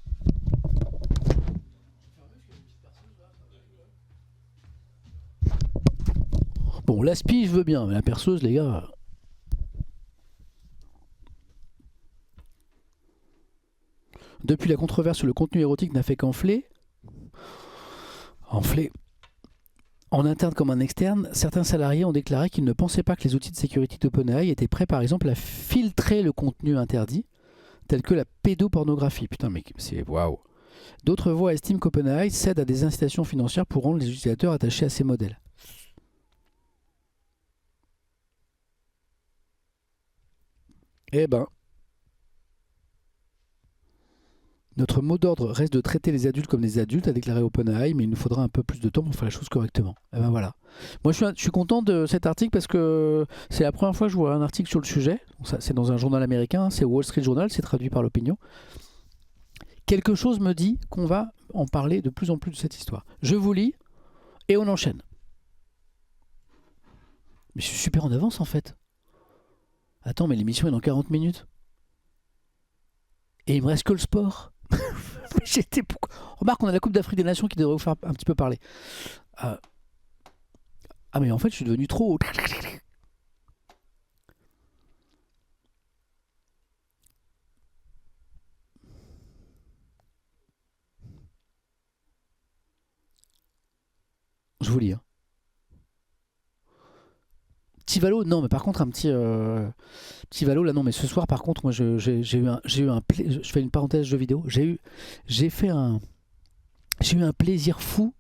S1: Bon, l'aspi je veux bien, mais la perceuse les gars. Depuis la controverse sur le contenu érotique n'a fait qu'enfler. Enfler. En interne comme en externe, certains salariés ont déclaré qu'ils ne pensaient pas que les outils de sécurité d'OpenAI étaient prêts par exemple à filtrer le contenu interdit, tel que la pédopornographie. Putain mec, c'est waouh. D'autres voix estiment qu'OpenAI cède à des incitations financières pour rendre les utilisateurs attachés à ces modèles. Eh ben, notre mot d'ordre reste de traiter les adultes comme des adultes, a déclaré OpenAI, mais il nous faudra un peu plus de temps pour faire la chose correctement. Et ben voilà. Moi, je suis content de cet article parce que c'est la première fois que je vois un article sur le sujet. C'est dans un journal américain, c'est Wall Street Journal, c'est traduit par l'opinion. Quelque chose me dit qu'on va en parler de plus en plus de cette histoire. Je vous lis et on enchaîne. Mais je suis super en avance en fait. Attends, mais l'émission est dans 40 minutes. Et il me reste que le sport. J'étais... Remarque, on a la Coupe d'Afrique des Nations qui devrait vous faire un petit peu parler. Ah mais en fait, je suis devenu trop... Je vous lis. Hein. Petit Valo, non, mais par contre, un petit Valo, là, non, mais ce soir, par contre, moi, j'ai eu un je fais une parenthèse jeu vidéo. J'ai eu un plaisir fou.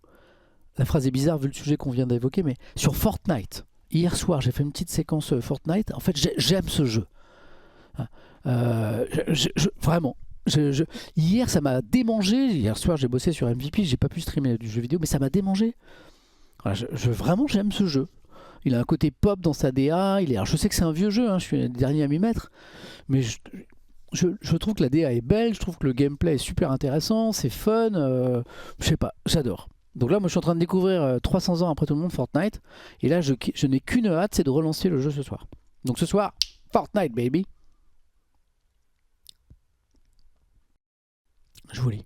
S1: La phrase est bizarre vu le sujet qu'on vient d'évoquer, mais sur Fortnite. Hier soir, j'ai fait une petite séquence Fortnite. En fait, j'aime ce jeu. Vraiment. Hier, ça m'a démangé. Hier soir, j'ai bossé sur MVP. J'ai pas pu streamer du jeu vidéo, mais ça m'a démangé. Voilà, vraiment, j'aime ce jeu. Il a un côté pop dans sa DA. Alors, je sais que c'est un vieux jeu, hein, je suis le dernier à m'y mettre. Mais je trouve que la DA est belle. Je trouve que le gameplay est super intéressant. C'est fun. Je sais pas, j'adore. Donc là, moi, je suis en train de découvrir 300 ans après tout le monde Fortnite. Et là, je n'ai qu'une hâte, c'est de relancer le jeu ce soir. Donc ce soir, Fortnite, baby. Je vous lis.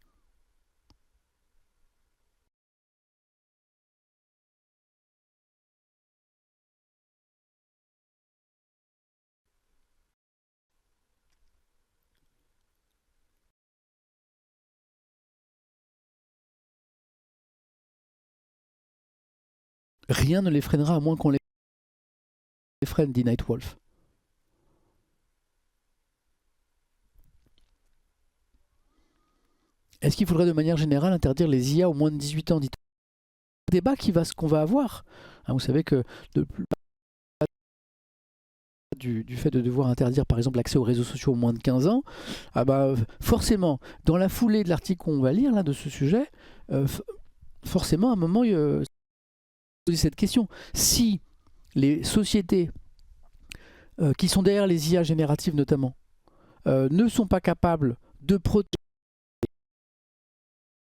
S1: Rien ne les freinera à moins qu'on les freine, dit Nightwolf. Est-ce qu'il faudrait de manière générale interdire les IA aux moins de 18 ans, dit-on? Débat qu'on va avoir. Hein, vous savez que du fait de devoir interdire par exemple l'accès aux réseaux sociaux aux moins de 15 ans, ah bah, forcément, dans la foulée de l'article qu'on va lire là, de ce sujet, forcément à un moment, il poser cette question. Si les sociétés qui sont derrière les IA génératives notamment ne sont pas capables de protéger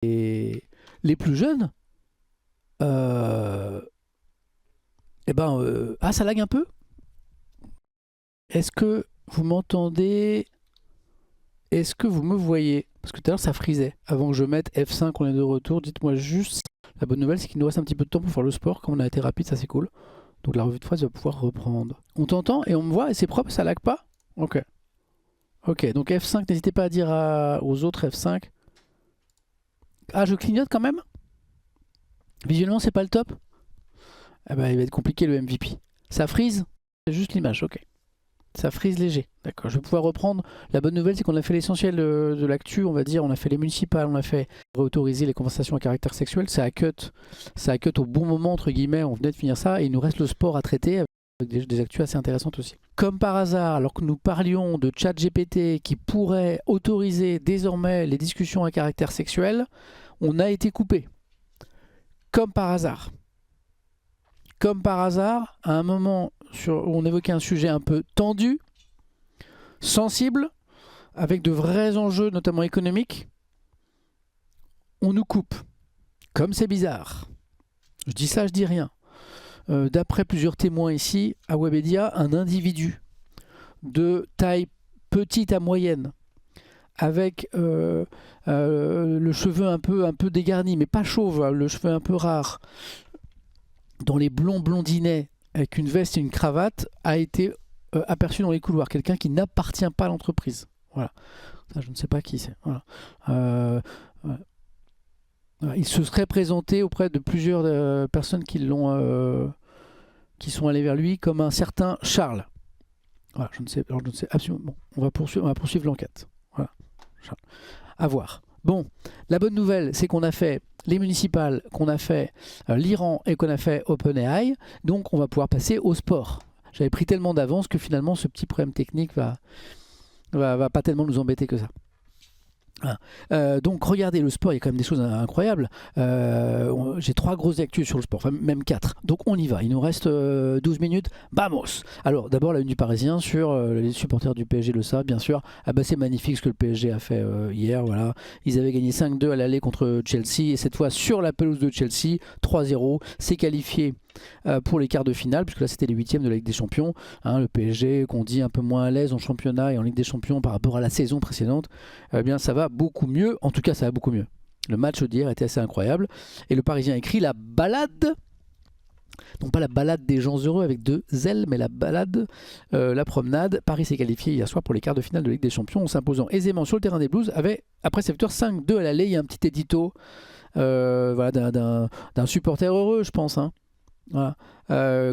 S1: les plus jeunes, ça lag un peu. Est-ce que vous m'entendez? Est-ce que vous me voyez? Parce que tout à l'heure ça frisait. Avant que je mette F5, on est de retour. Dites-moi juste. La bonne nouvelle, c'est qu'il nous reste un petit peu de temps pour faire le sport. Comme on a été rapide, ça c'est cool. Donc la revue de phrase va pouvoir reprendre. On t'entend et on me voit et c'est propre, ça lag pas? Ok. Ok, donc F5, n'hésitez pas à dire aux autres F5. Ah, je clignote quand même? Visuellement, c'est pas le top? Eh ben, il va être compliqué le MVP. Ça freeze? C'est juste l'image, ok. Ça frise léger. D'accord, je vais pouvoir reprendre. La bonne nouvelle, c'est qu'on a fait l'essentiel de l'actu, on va dire. On a fait les municipales, on a fait réautoriser les conversations à caractère sexuel. Ça a cut au bon moment, entre guillemets. On venait de finir ça. Et il nous reste le sport à traiter avec des actus assez intéressantes aussi. Comme par hasard, alors que nous parlions de ChatGPT qui pourrait autoriser désormais les discussions à caractère sexuel, on a été coupé. Comme par hasard. Comme par hasard, à un moment où on évoquait un sujet un peu tendu, sensible, avec de vrais enjeux, notamment économiques, on nous coupe. Comme c'est bizarre. Je dis ça, je dis rien. D'après plusieurs témoins ici, à Webedia, un individu de taille petite à moyenne, avec le cheveu un peu dégarni, mais pas chauve, le cheveu un peu rare, dont les blonds blondinets, avec une veste et une cravate, a été aperçu dans les couloirs. Quelqu'un qui n'appartient pas à l'entreprise. Voilà. Ça, je ne sais pas qui c'est. Voilà. Il se serait présenté auprès de plusieurs personnes qui sont allées vers lui, comme un certain Charles. Voilà, je ne sais absolument. Bon, on va poursuivre l'enquête. Voilà. Charles. À voir. Bon, la bonne nouvelle, c'est qu'on a fait les municipales, qu'on a fait l'Iran et qu'on a fait OpenAI. Donc, on va pouvoir passer au sport. J'avais pris tellement d'avance que finalement, ce petit problème technique va pas tellement nous embêter que ça. Donc regardez le sport, il y a quand même des choses incroyables. J'ai 3 grosses actus sur le sport, enfin même 4. Donc on y va, il nous reste 12 minutes, vamos. Alors d'abord la une du Parisien sur les supporters du PSG le savent bien sûr. Ah bah c'est magnifique ce que le PSG a fait hier, voilà. Ils avaient gagné 5-2 à l'aller contre Chelsea et cette fois sur la pelouse de Chelsea, 3-0, c'est qualifié pour les quarts de finale, puisque là c'était les 8e de la Ligue des Champions, hein, le PSG qu'on dit un peu moins à l'aise en championnat et en Ligue des Champions par rapport à la saison précédente, eh bien ça va beaucoup mieux, en tout cas ça va beaucoup mieux. Le match d'hier était assez incroyable et le Parisien écrit la balade, non pas la balade des gens heureux avec 2 L, mais la balade, la promenade. Paris s'est qualifié hier soir pour les quarts de finale de Ligue des Champions en s'imposant aisément sur le terrain des Blues après sa victoire 5-2 à l'aller. Il y a un petit édito voilà, d'un supporter heureux, je pense, hein. Voilà.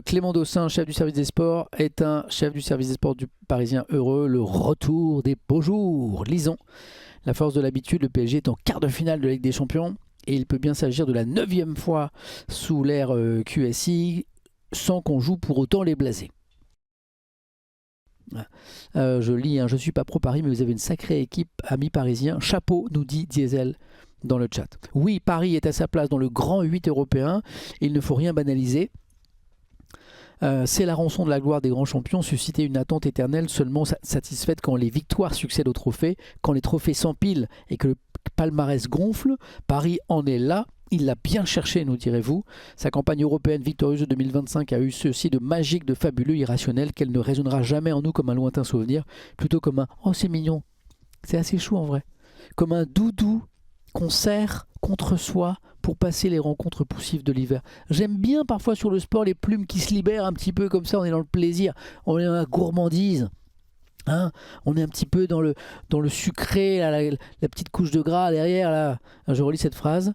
S1: Clément Dossin, chef du service des sports, est un chef du service des sports du Parisien heureux. Le retour des beaux jours. Lisons. La force de l'habitude, le PSG est en quart de finale de la Ligue des Champions et il peut bien s'agir de la 9e fois sous l'ère QSI sans qu'on joue pour autant les blasés. Je lis, hein, je suis pas pro Paris, mais vous avez une sacrée équipe, amis parisiens. Chapeau, nous dit Diesel dans le chat. Oui, Paris est à sa place dans le grand 8 européen. Il ne faut rien banaliser. C'est la rançon de la gloire des grands champions, susciter une attente éternelle seulement satisfaite quand les victoires succèdent aux trophées, quand les trophées s'empilent et que le palmarès gonfle. Paris en est là. Il l'a bien cherché, nous direz-vous. Sa campagne européenne victorieuse de 2025 a eu ceci de magique, de fabuleux, irrationnel, qu'elle ne résonnera jamais en nous comme un lointain souvenir, plutôt comme un « oh c'est mignon ». C'est assez chou en vrai. Comme un doudou qu'on serre contre soi pour passer les rencontres poussives de l'hiver. J'aime bien parfois sur le sport les plumes qui se libèrent un petit peu comme ça, on est dans le plaisir, on est dans la gourmandise. Hein, on est un petit peu dans le sucré, là, la petite couche de gras derrière. Là. Je relis cette phrase.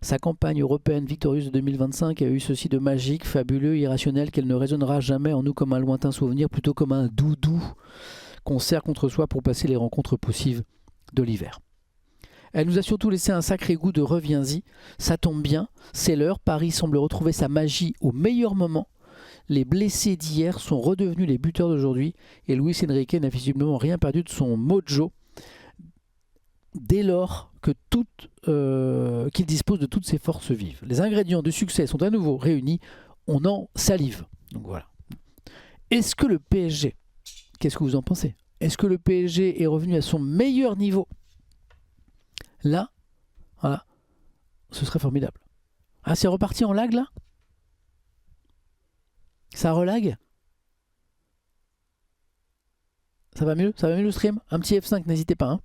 S1: Sa campagne européenne victorieuse de 2025 a eu ceci de magique, fabuleux, irrationnel, qu'elle ne résonnera jamais en nous comme un lointain souvenir, plutôt comme un doudou qu'on serre contre soi pour passer les rencontres poussives de l'hiver. Elle nous a surtout laissé un sacré goût de reviens-y. Ça tombe bien, c'est l'heure. Paris semble retrouver sa magie au meilleur moment. Les blessés d'hier sont redevenus les buteurs d'aujourd'hui et Luis Enrique n'a visiblement rien perdu de son mojo dès lors qu'il dispose de toutes ses forces vives. Les ingrédients du succès sont à nouveau réunis, on en salive. Donc voilà. Est-ce que le PSG, qu'est-ce que vous en pensez? Est-ce que le PSG est revenu à son meilleur niveau? Là, voilà, ce serait formidable. Ah, c'est reparti en lag là? Ça relague? Ça va mieux? Ça va mieux le stream? Un petit F5, n'hésitez pas. Hein.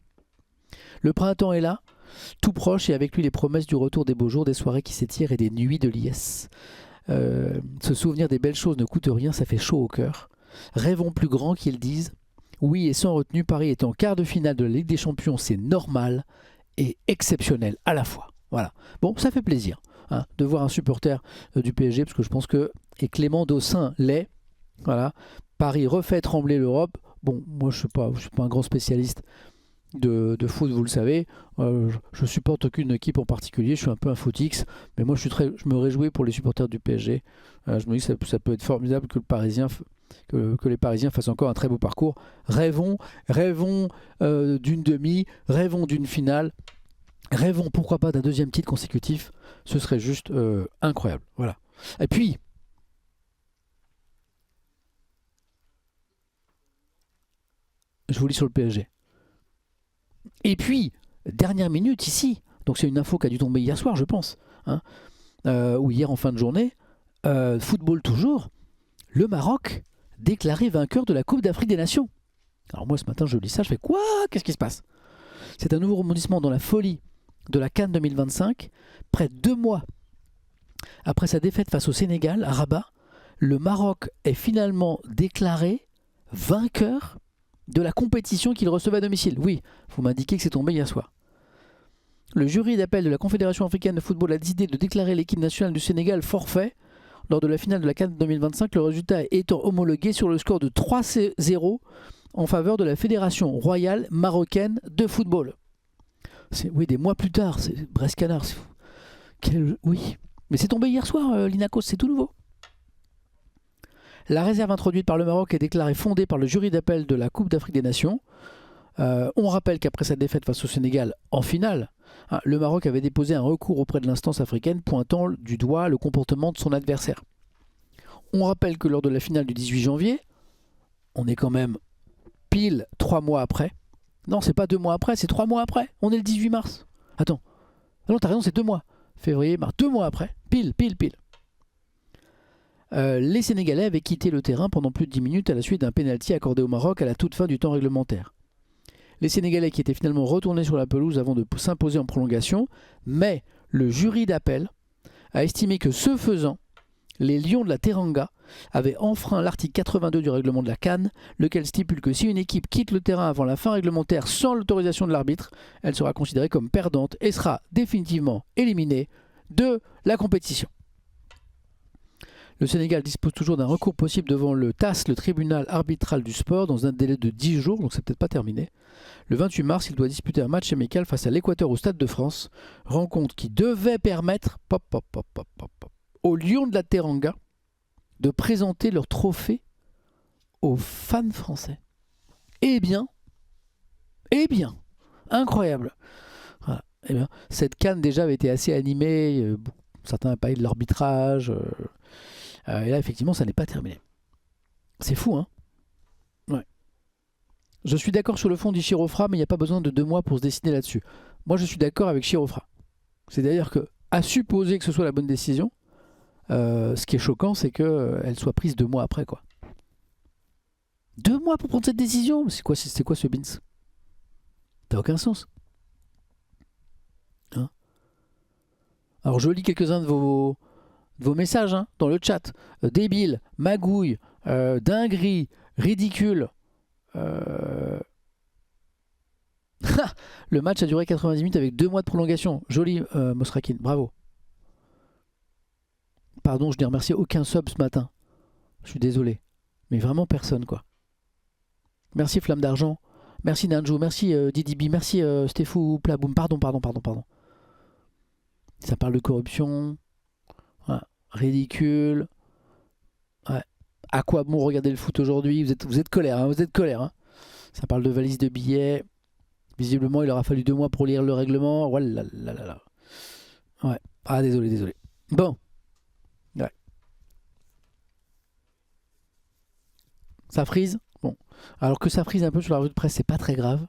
S1: Le printemps est là, tout proche, et avec lui les promesses du retour des beaux jours, des soirées qui s'étirent et des nuits de liesse. Se souvenir des belles choses ne coûte rien, ça fait chaud au cœur. Rêvons plus grand qu'ils disent. Oui, et sans retenue, Paris est en quart de finale de la Ligue des Champions, c'est normal et exceptionnel à la fois. Voilà. Bon, ça fait plaisir hein, de voir un supporter du PSG, parce que je pense que, et Clément Dossin l'est, voilà, Paris refait trembler l'Europe. Bon, moi je suis pas un grand spécialiste de foot, vous le savez. Je supporte aucune équipe en particulier, je suis un peu un footix, mais moi je me réjouis pour les supporters du PSG. Je me dis que ça peut être formidable que les Parisiens fassent encore un très beau parcours. Rêvons d'une demi, rêvons d'une finale, rêvons pourquoi pas d'un deuxième titre consécutif. Ce serait juste incroyable. Voilà. Et puis, je vous lis sur le PSG. Et puis, dernière minute ici, donc c'est une info qui a dû tomber hier soir, je pense, hein, ou hier en fin de journée, football toujours, le Maroc déclaré vainqueur de la Coupe d'Afrique des Nations. Alors moi ce matin je lis ça, je fais quoi? Qu'est-ce qui se passe? C'est un nouveau rebondissement dans la folie de la CAN 2025, près de 2 mois après sa défaite face au Sénégal à Rabat, le Maroc est finalement déclaré vainqueur de la compétition qu'il recevait à domicile. Oui, vous m'indiquez que c'est tombé hier soir. Le jury d'appel de la Confédération africaine de football a décidé de déclarer l'équipe nationale du Sénégal forfait lors de la finale de la CAN 2025, le résultat étant homologué sur le score de 3-0 en faveur de la Fédération royale marocaine de football. Oui, des mois plus tard, c'est Brest-Canard. Oui, mais c'est tombé hier soir, l'Inacos, c'est tout nouveau. La réserve introduite par le Maroc est déclarée fondée par le jury d'appel de la Coupe d'Afrique des Nations. On rappelle qu'après sa défaite face au Sénégal en finale, le Maroc avait déposé un recours auprès de l'instance africaine pointant du doigt le comportement de son adversaire. On rappelle que lors de la finale du 18 janvier, on est quand même pile 3 mois après. Non, c'est pas 2 mois après, c'est 3 mois après. On est le 18 mars. Attends. Ah non, t'as raison, c'est 2 mois. Février, mars, 2 mois après. Pile. Les Sénégalais avaient quitté le terrain pendant plus de 10 minutes à la suite d'un pénalty accordé au Maroc à la toute fin du temps réglementaire. Les Sénégalais qui étaient finalement retournés sur la pelouse avant de s'imposer en prolongation, mais le jury d'appel a estimé que ce faisant, les Lions de la Teranga avaient enfreint l'article 82 du règlement de la CAN, lequel stipule que si une équipe quitte le terrain avant la fin réglementaire sans l'autorisation de l'arbitre, elle sera considérée comme perdante et sera définitivement éliminée de la compétition. Le Sénégal dispose toujours d'un recours possible devant le TAS, le tribunal arbitral du sport, dans un délai de 10 jours, donc c'est peut-être pas terminé. Le 28 mars, il doit disputer un match amical face à l'Équateur au Stade de France, rencontre qui devait permettre aux Lions de la Teranga de présenter leur trophée aux fans français. Eh bien, incroyable. Voilà. Eh bien, cette CAN déjà avait été assez animée, certains parlaient de l'arbitrage, et là effectivement ça n'est pas terminé. C'est fou, hein? Ouais. Je suis d'accord sur le fond, dit Chirofra, mais il n'y a pas besoin de 2 mois pour se décider là-dessus. Moi je suis d'accord avec Chirofra. C'est-à-dire que, à supposer que ce soit la bonne décision, ce qui est choquant, c'est qu'elle soit prise 2 mois après, quoi. 2 mois pour prendre cette décision? C'est quoi ce bins? Ça n'a aucun sens. Hein? Alors je lis quelques-uns de vos messages, hein, dans le chat. Débile, magouille, dinguerie, ridicule. Le match a duré 90 minutes avec 2 mois de prolongation. Joli, Mosrakin, bravo. Pardon, je n'ai remercié aucun sub ce matin. Je suis désolé. Mais vraiment personne, quoi. Merci Flamme d'Argent. Merci Nanjo. Merci Didibi. Merci Stéphou Plaboum. Pardon. Ça parle de corruption. Ouais. Ridicule. Ouais. À quoi bon regarder le foot aujourd'hui? Vous êtes colère, hein, vous êtes colère. Hein. Ça parle de valise de billets. Visiblement, il aura fallu 2 mois pour lire le règlement. Voilà. Ouais. Ah, désolé. Bon. Ouais. Ça frise. Bon. Alors que ça frise un peu sur la revue de presse, c'est pas très grave.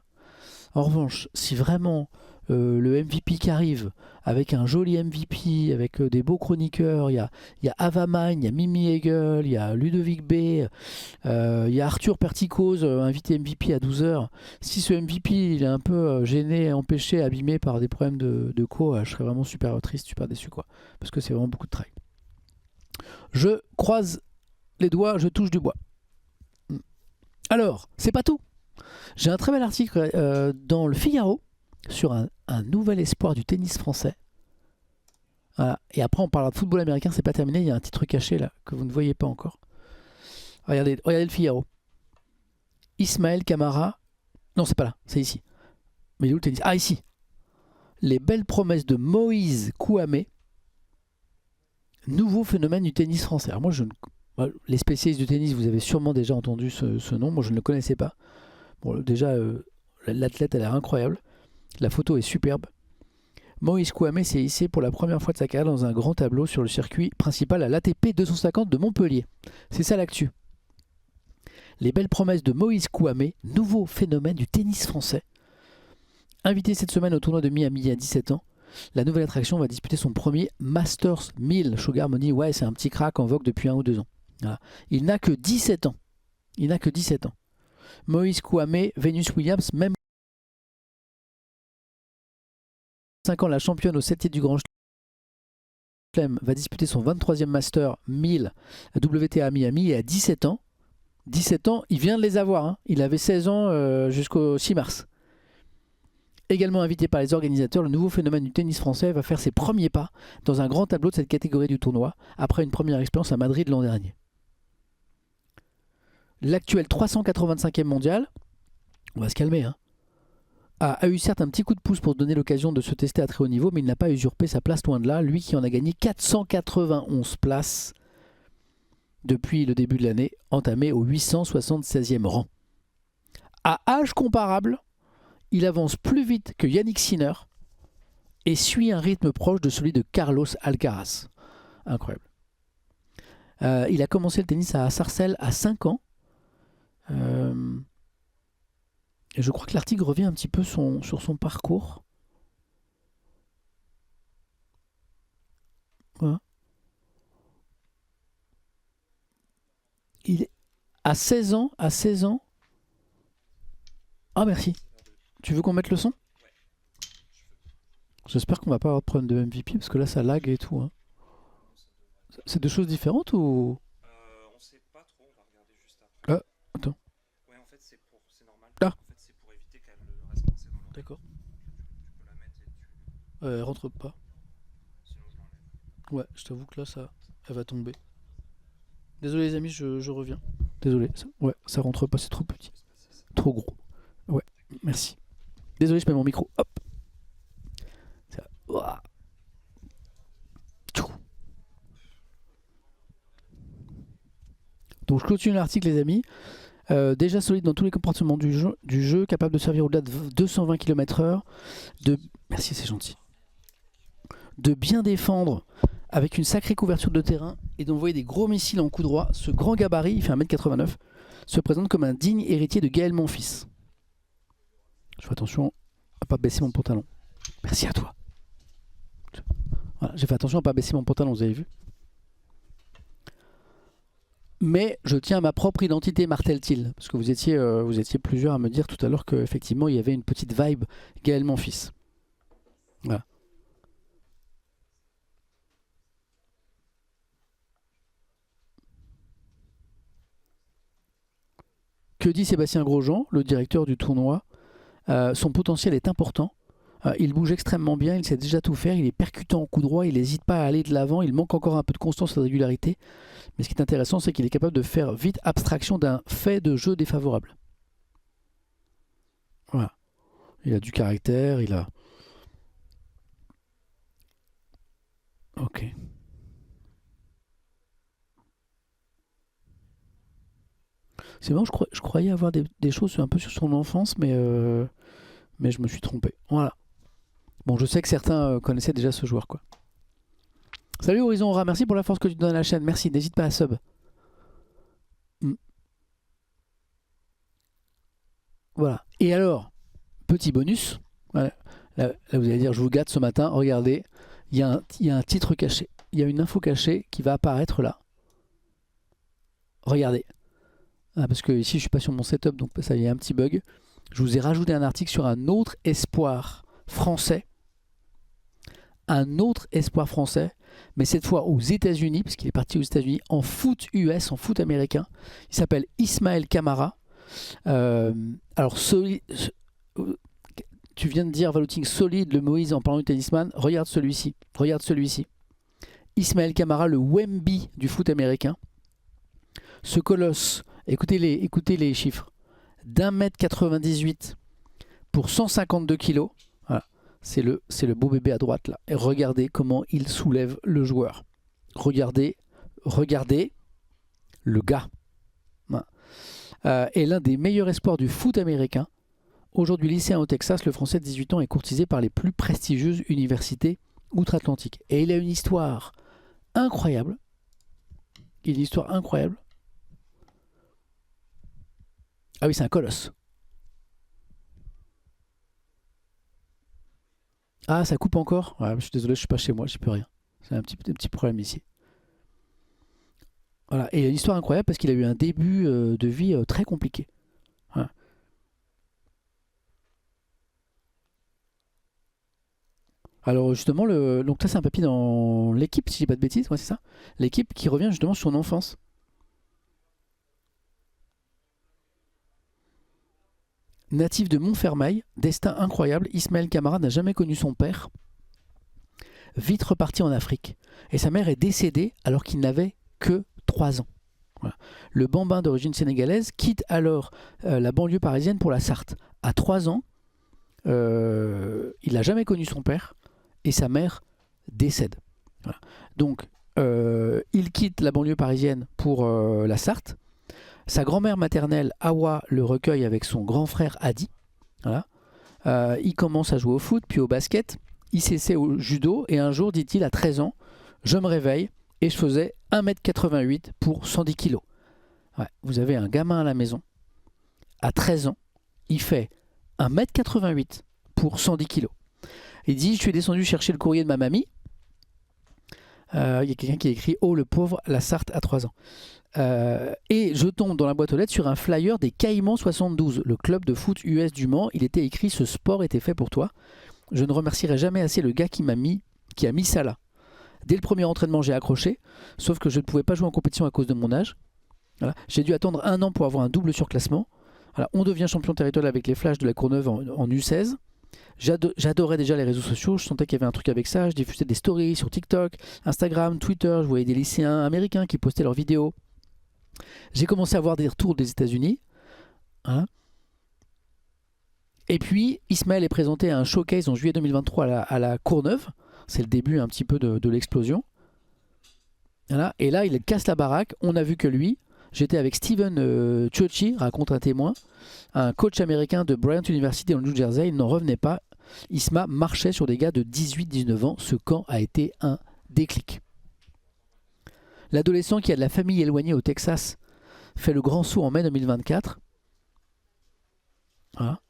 S1: En revanche, si vraiment le MVP qui arrive, avec un joli MVP, avec des beaux chroniqueurs, il y a Avaman, il y a Mimi Hegel, il y a Ludovic B, il y a Arthur Perticose, invité MVP à 12h. Si ce MVP il est un peu gêné, empêché, abîmé par des problèmes de co, je serais vraiment super triste, super déçu, quoi. Parce que c'est vraiment beaucoup de travail. Je croise les doigts, je touche du bois. Alors, c'est pas tout. J'ai un très bel article dans le Figaro sur un nouvel espoir du tennis français. Voilà. Et après, on parlera de football américain, c'est pas terminé. Il y a un petit truc caché là que vous ne voyez pas encore. Regardez le Figaro. Ismaël Camara. Non, c'est pas là, c'est ici. Mais il est où le tennis? Ah, ici. Les belles promesses de Moïse Kouamé. Nouveau phénomène du tennis français. Alors les spécialistes du tennis, vous avez sûrement déjà entendu ce nom. Moi, je ne le connaissais pas. Bon, déjà, l'athlète a l'air incroyable. La photo est superbe. Moïse Kouamé s'est hissé pour la première fois de sa carrière dans un grand tableau sur le circuit principal à l'ATP 250 de Montpellier. C'est ça l'actu. Les belles promesses de Moïse Kouamé, nouveau phénomène du tennis français. Invité cette semaine au tournoi de Miami à 17 ans, la nouvelle attraction va disputer son premier Masters 1000. Sugar me dit ouais, c'est un petit crack en vogue depuis 1 ou 2 ans. Voilà. Il n'a que 17 ans. Moïse Kouamé, Venus Williams, même 5 ans, la championne au 7 titres du Grand Chelem, va disputer son 23e Master 1000 à WTA à Miami et à 17 ans. 17 ans, il vient de les avoir. Hein. Il avait 16 ans jusqu'au 6 mars. Également invité par les organisateurs, le nouveau phénomène du tennis français va faire ses premiers pas dans un grand tableau de cette catégorie du tournoi après une première expérience à Madrid l'an dernier. L'actuel 385e mondial, on va se calmer, hein, a eu certes un petit coup de pouce pour donner l'occasion de se tester à très haut niveau, mais il n'a pas usurpé sa place loin de là, lui qui en a gagné 491 places depuis le début de l'année, entamé au 876e rang. À âge comparable, il avance plus vite que Yannick Sinner et suit un rythme proche de celui de Carlos Alcaraz. Incroyable. Il a commencé le tennis à Sarcelles à 5 ans. Et je crois que l'article revient un petit peu sur son parcours. Voilà. Il est à 16 ans. Ah merci. Tu veux qu'on mette le son? J'espère qu'on va pas avoir de problème de MVP parce que là ça lag et tout. Hein. C'est deux choses différentes ou?
S2: On sait pas trop, on va regarder juste après.
S1: Ah, attends.
S2: Ouais, en fait, c'est normal.
S1: Ah.
S2: En fait, c'est pour éviter qu'elle reste coincée dans l'oreille.
S1: D'accord.
S2: Tu peux la mettre et tu.
S1: Rentre pas.
S2: Sinon, je l'enlève.
S1: Ouais, je t'avoue que là elle va tomber. Désolé les amis, je reviens. Désolé. Ouais, ça rentre pas, c'est trop petit. Trop gros. Ouais, merci. Désolé, je mets mon micro. Hop. Ouah. Donc je clôture l'article les amis. Déjà solide dans tous les comportements du jeu, capable de servir au-delà de 220 km/h, merci c'est gentil, de bien défendre avec une sacrée couverture de terrain et d'envoyer des gros missiles en coup droit. Ce grand gabarit, il fait 1m89, se présente comme un digne héritier de Gaël Monfils. Je fais attention à pas baisser mon pantalon. Merci à toi. Voilà, j'ai fait attention à pas baisser mon pantalon, vous avez vu. Mais je tiens à ma propre identité, martèle-t-il. Parce que vous étiez plusieurs à me dire tout à l'heure qu'effectivement il y avait une petite vibe Gaël Monfils. Voilà. Que dit Sébastien Grosjean, le directeur du tournoi? Son potentiel est important. Il bouge extrêmement bien, il sait déjà tout faire, il est percutant en coup droit, il n'hésite pas à aller de l'avant, il manque encore un peu de constance et de régularité. Mais ce qui est intéressant, c'est qu'il est capable de faire vite abstraction d'un fait de jeu défavorable. Voilà. Il a du caractère, il a... Ok. C'est bon, je croyais avoir des choses un peu sur son enfance, mais je me suis trompé. Voilà. Bon, je sais que certains connaissaient déjà ce joueur, quoi. Salut Horizon Aura, merci pour la force que tu donnes à la chaîne. Merci, n'hésite pas à sub. Voilà. Et alors, petit bonus. Voilà. Là, vous allez dire, je vous gâte ce matin. Regardez, il y a un titre caché. Il y a une info cachée qui va apparaître là. Regardez. Ah, parce que ici, je suis pas sur mon setup, donc ça y a un petit bug. Je vous ai rajouté un article sur un autre espoir français. Un autre espoir français, mais cette fois aux États-Unis, parce qu'il est parti aux États-Unis en foot US, en foot américain. Il s'appelle Ismaël Camara. Alors, tu viens de dire, Valouting, solide le Moïse en parlant du tennisman. Regarde celui-ci. Regarde celui-ci. Ismaël Camara, le Wemby du foot américain. Ce colosse, écoutez les chiffres, d'1,98 m pour 152 kilos. Voilà. C'est le beau bébé à droite là. Et regardez comment il soulève le joueur. Regardez le gars. Voilà. Est l'un des meilleurs espoirs du foot américain. Aujourd'hui lycéen au Texas, le français de 18 ans est courtisé par les plus prestigieuses universités outre-Atlantique. Et il a une histoire incroyable. Ah oui, c'est un colosse. Ah, ça coupe encore? Ouais, je suis désolé, je suis pas chez moi, je peux rien. C'est un petit problème ici. Voilà. Et il a une histoire incroyable parce qu'il a eu un début de vie très compliqué. Voilà. Alors justement, donc ça c'est un papier dans l'équipe, si je dis pas de bêtises, ouais, c'est ça. L'équipe qui revient justement sur son enfance. Natif de Montfermeil, destin incroyable, Ismaël Camara n'a jamais connu son père, vite reparti en Afrique. Et sa mère est décédée alors qu'il n'avait que 3 ans. Voilà. Le bambin d'origine sénégalaise quitte alors la banlieue parisienne pour la Sarthe. À 3 ans, il n'a jamais connu son père et sa mère décède. Voilà. Donc, il quitte la banlieue parisienne pour la Sarthe. Sa grand-mère maternelle, Awa, le recueille avec son grand frère Hadi. Voilà. Il commence à jouer au foot, puis au basket. Il s'essaie au judo et un jour, dit-il, à 13 ans, je me réveille et je faisais 1,88 m pour 110 kilos. Ouais, vous avez un gamin à la maison, à 13 ans, il fait 1,88 m pour 110 kilos. Il dit, je suis descendu chercher le courrier de ma mamie. Il y a quelqu'un qui a écrit « Oh le pauvre, la Sarthe à 3 ans ». Et je tombe dans la boîte aux lettres sur un flyer des Caïmans 72, le club de foot US du Mans. Il était écrit « Ce sport était fait pour toi ». Je ne remercierai jamais assez le gars qui a mis ça là. Dès le premier entraînement, j'ai accroché, sauf que je ne pouvais pas jouer en compétition à cause de mon âge. Voilà. J'ai dû attendre 1 an pour avoir un double surclassement. Voilà. On devient champion territorial avec les Flashs de la Courneuve en U16. J'adorais déjà les réseaux sociaux, je sentais qu'il y avait un truc avec ça. Je diffusais des stories sur TikTok, Instagram, Twitter. Je voyais des lycéens américains qui postaient leurs vidéos. J'ai commencé à voir des retours des États-Unis. Hein. Et puis, Ismaël est présenté à un showcase en juillet 2023 à la Courneuve. C'est le début un petit peu de l'explosion. Voilà. Et là, il casse la baraque. On n'a vu que lui. J'étais avec Steven Chiochi, raconte un témoin, un coach américain de Bryant University dans le New Jersey. Il n'en revenait pas. Isma marchait sur des gars de 18-19 ans. Ce camp a été un déclic. L'adolescent qui a de la famille éloignée au Texas fait le grand saut en mai 2024. Voilà.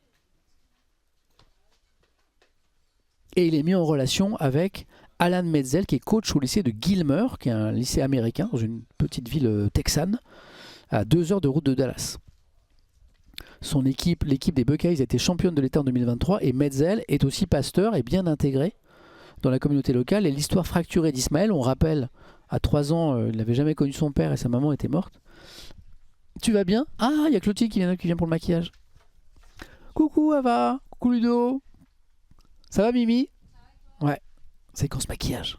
S1: Et il est mis en relation avec Alan Metzel, qui est coach au lycée de Gilmer, qui est un lycée américain dans une petite ville texane, à 2 heures de route de Dallas. Son équipe, l'équipe des Buckeyes, a été championne de l'État en 2023 et Metzel est aussi pasteur et bien intégré dans la communauté locale. Et l'histoire fracturée d'Ismaël, on rappelle, à 3 ans, il n'avait jamais connu son père et sa maman était morte. Tu vas bien? Ah, il y a Clotilde qui vient pour le maquillage. Coucou Ava, coucou Ludo. Ça va Mimi? Ouais, c'est quand ce maquillage.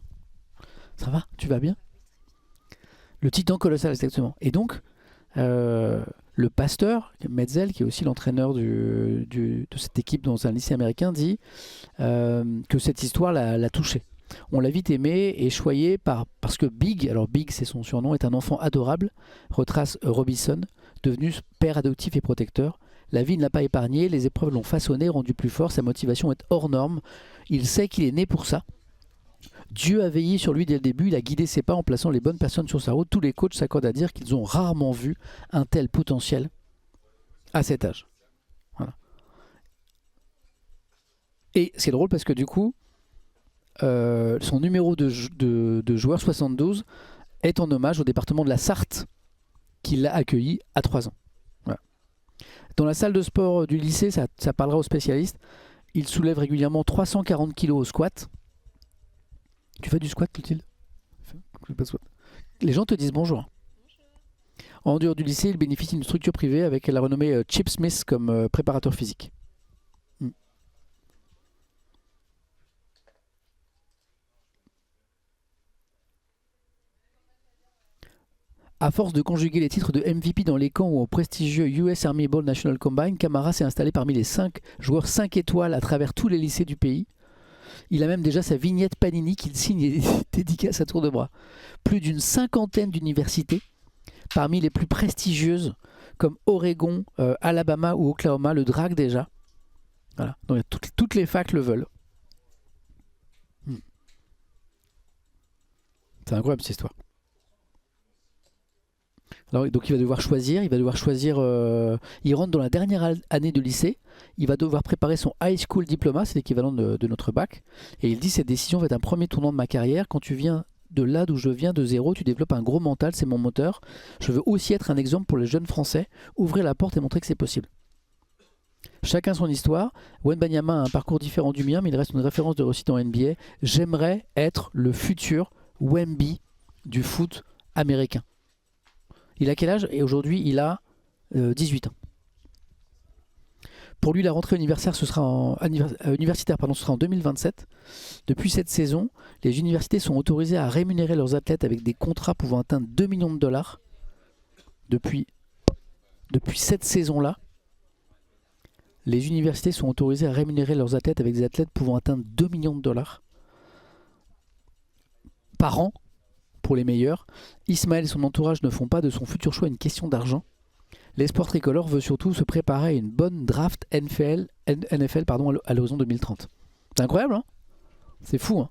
S1: Ça va? Tu vas bien? Le titan colossal, exactement. Et donc, le pasteur, Metzel, qui est aussi l'entraîneur de cette équipe dans un lycée américain, dit que cette histoire l'a touché. On l'a vite aimé et choyé parce que Big, alors Big c'est son surnom, est un enfant adorable, retrace Robinson, devenu père adoptif et protecteur. La vie ne l'a pas épargné, les épreuves l'ont façonné, rendu plus fort, sa motivation est hors norme. Il sait qu'il est né pour ça. Dieu a veillé sur lui dès le début, il a guidé ses pas en plaçant les bonnes personnes sur sa route. Tous les coachs s'accordent à dire qu'ils ont rarement vu un tel potentiel à cet âge. Voilà. Et c'est drôle parce que du coup, son numéro de joueur 72 est en hommage au département de la Sarthe qui l'a accueilli à 3 ans. Voilà. Dans la salle de sport du lycée, ça parlera aux spécialistes, il soulève régulièrement 340 kg au squat. Tu fais du squat, Clotilde? Les gens te disent bonjour. En dehors du lycée, il bénéficie d'une structure privée avec la renommée Chip Smith comme préparateur physique. À force de conjuguer les titres de MVP dans les camps ou au prestigieux US Army Bowl National Combine, Camara s'est installé parmi les 5 joueurs 5 étoiles à travers tous les lycées du pays. Il a même déjà sa vignette Panini qu'il signe et dédicace à tour de bras. Plus d'une cinquantaine d'universités, parmi les plus prestigieuses, comme Oregon, Alabama ou Oklahoma, le drague déjà. Voilà. Donc toutes les facs le veulent. C'est incroyable cette histoire. Alors, donc il va devoir choisir, il rentre dans la dernière année de lycée, il va devoir préparer son high school diploma, c'est l'équivalent de notre bac, et il dit cette décision va être un premier tournant de ma carrière, quand tu viens de là d'où je viens de zéro, tu développes un gros mental, c'est mon moteur, je veux aussi être un exemple pour les jeunes français, ouvrir la porte et montrer que c'est possible. Chacun son histoire, Wembanyama a un parcours différent du mien, mais il reste une référence de réussite en NBA, j'aimerais être le futur Wemby du foot américain. Il a quel âge? Et aujourd'hui, il a 18 ans. Pour lui, la rentrée universitaire, ce sera en 2027. Depuis cette saison, les universités sont autorisées à rémunérer leurs athlètes avec des contrats pouvant atteindre 2 millions de dollars. Depuis cette saison-là, les universités sont autorisées à rémunérer leurs athlètes avec des athlètes pouvant atteindre 2 millions de dollars par an. Pour les meilleurs, Ismaël et son entourage ne font pas de son futur choix une question d'argent. L'espoir tricolore veut surtout se préparer à une bonne draft NFL à l'horizon 2030. C'est incroyable, hein? C'est fou, hein?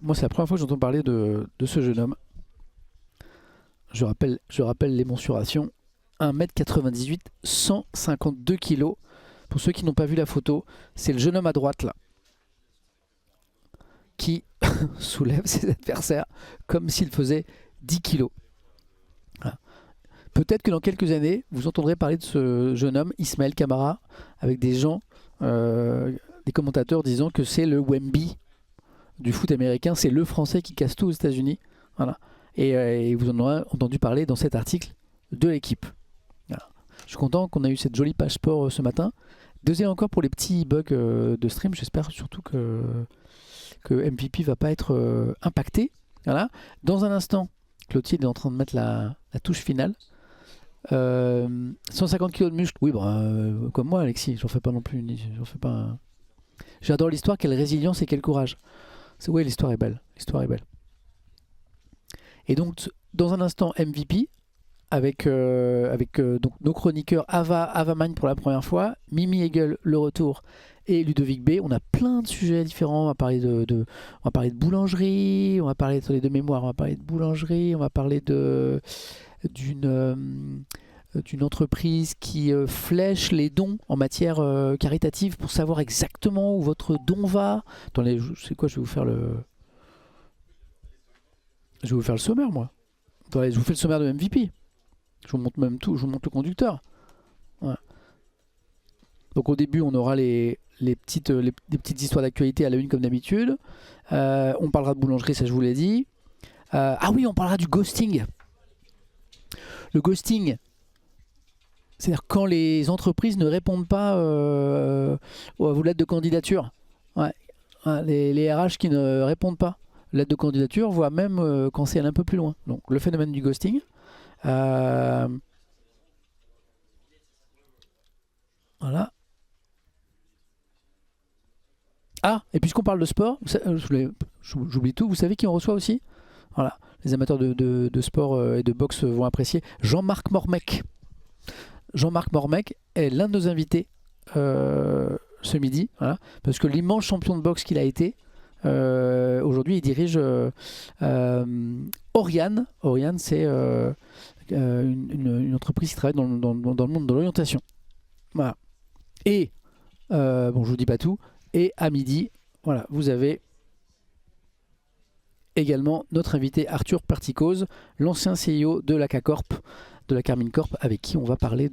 S1: Moi, c'est la première fois que j'entends parler de ce jeune homme. Je rappelle les mensurations. 1m98, 152 kg. Pour ceux qui n'ont pas vu la photo, c'est le jeune homme à droite, là, qui soulève ses adversaires comme s'il faisait 10 kilos. Voilà. Peut-être que dans quelques années, vous entendrez parler de ce jeune homme, Ismaël Camara, avec des gens, des commentateurs disant que c'est le Wemby du foot américain, c'est le Français qui casse tout aux États-Unis. Voilà. Et vous en aurez entendu parler dans cet article de l'équipe. Voilà. Je suis content qu'on a eu cette jolie page sport ce matin. Désolé encore pour les petits bugs de stream, j'espère surtout que MVP va pas être impacté. Voilà. Dans un instant, Clotilde est en train de mettre la touche finale. 150 kg de muscle, oui, comme moi, Alexis, j'en fais pas non plus. J'adore l'histoire, quelle résilience et quel courage. Oui, l'histoire est belle. L'histoire est belle. Et donc, dans un instant, MVP, avec donc, nos chroniqueurs Ava Magne pour la première fois, Mimi Hegel, le retour, et Ludovic B. On a plein de sujets différents. On va parler on va parler de boulangerie, on va parler de mémoire, on va parler de boulangerie, on va parler d'une entreprise qui flèche les dons en matière caritative pour savoir exactement où votre don va. Attendez, c'est quoi, je vais vous faire le sommaire, moi. Attendez, je vous fais le sommaire de MVP. Je vous montre même tout, je vous montre le conducteur. Ouais. Donc au début, on aura les petites histoires d'actualité à la une comme d'habitude. On parlera de boulangerie, ça je vous l'ai dit. Ah oui, on parlera du ghosting. Le ghosting, c'est-à-dire quand les entreprises ne répondent pas aux lettres de candidature. Ouais. Les RH qui ne répondent pas aux lettres de candidature, voire même quand c'est aller un peu plus loin. Donc le phénomène du ghosting. Voilà. Ah, et puisqu'on parle de sport, j'oublie tout, vous savez qui on reçoit aussi? Voilà, les amateurs de sport et de boxe vont apprécier. Jean-Marc Mormec. Jean-Marc Mormec est l'un de nos invités ce midi, voilà, parce que l'immense champion de boxe qu'il a été, aujourd'hui il dirige Oriane. Oriane, c'est une entreprise qui travaille dans le monde de l'orientation. Voilà. Et, bon, je vous dis pas tout, et à midi, voilà, vous avez également notre invité Arthur Perticose, l'ancien CEO de la K-Corp, de la Carmine Corp, avec qui on va parler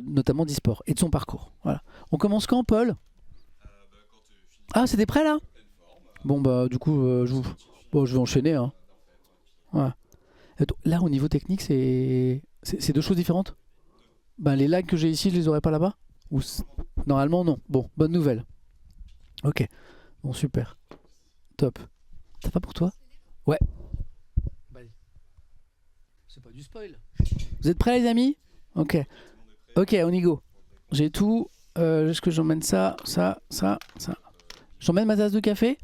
S1: notamment d'e-sport et de son parcours. Voilà. On commence quand, Paul? Ah, c'était prêt là? Bon, bah, du coup, je vais enchaîner. Hein. Ouais. Là, au niveau technique, c'est deux choses différentes? Ben, les lags que j'ai ici, je les aurais pas là-bas? Normalement, non. Bon, bonne nouvelle. Ok. Bon, super. Top. Ça va pour toi? Ouais. C'est pas du spoil. Vous êtes prêts les amis? Ok. Ok, on y go. J'ai tout. Est-ce que j'emmène ça? J'emmène ma tasse de café?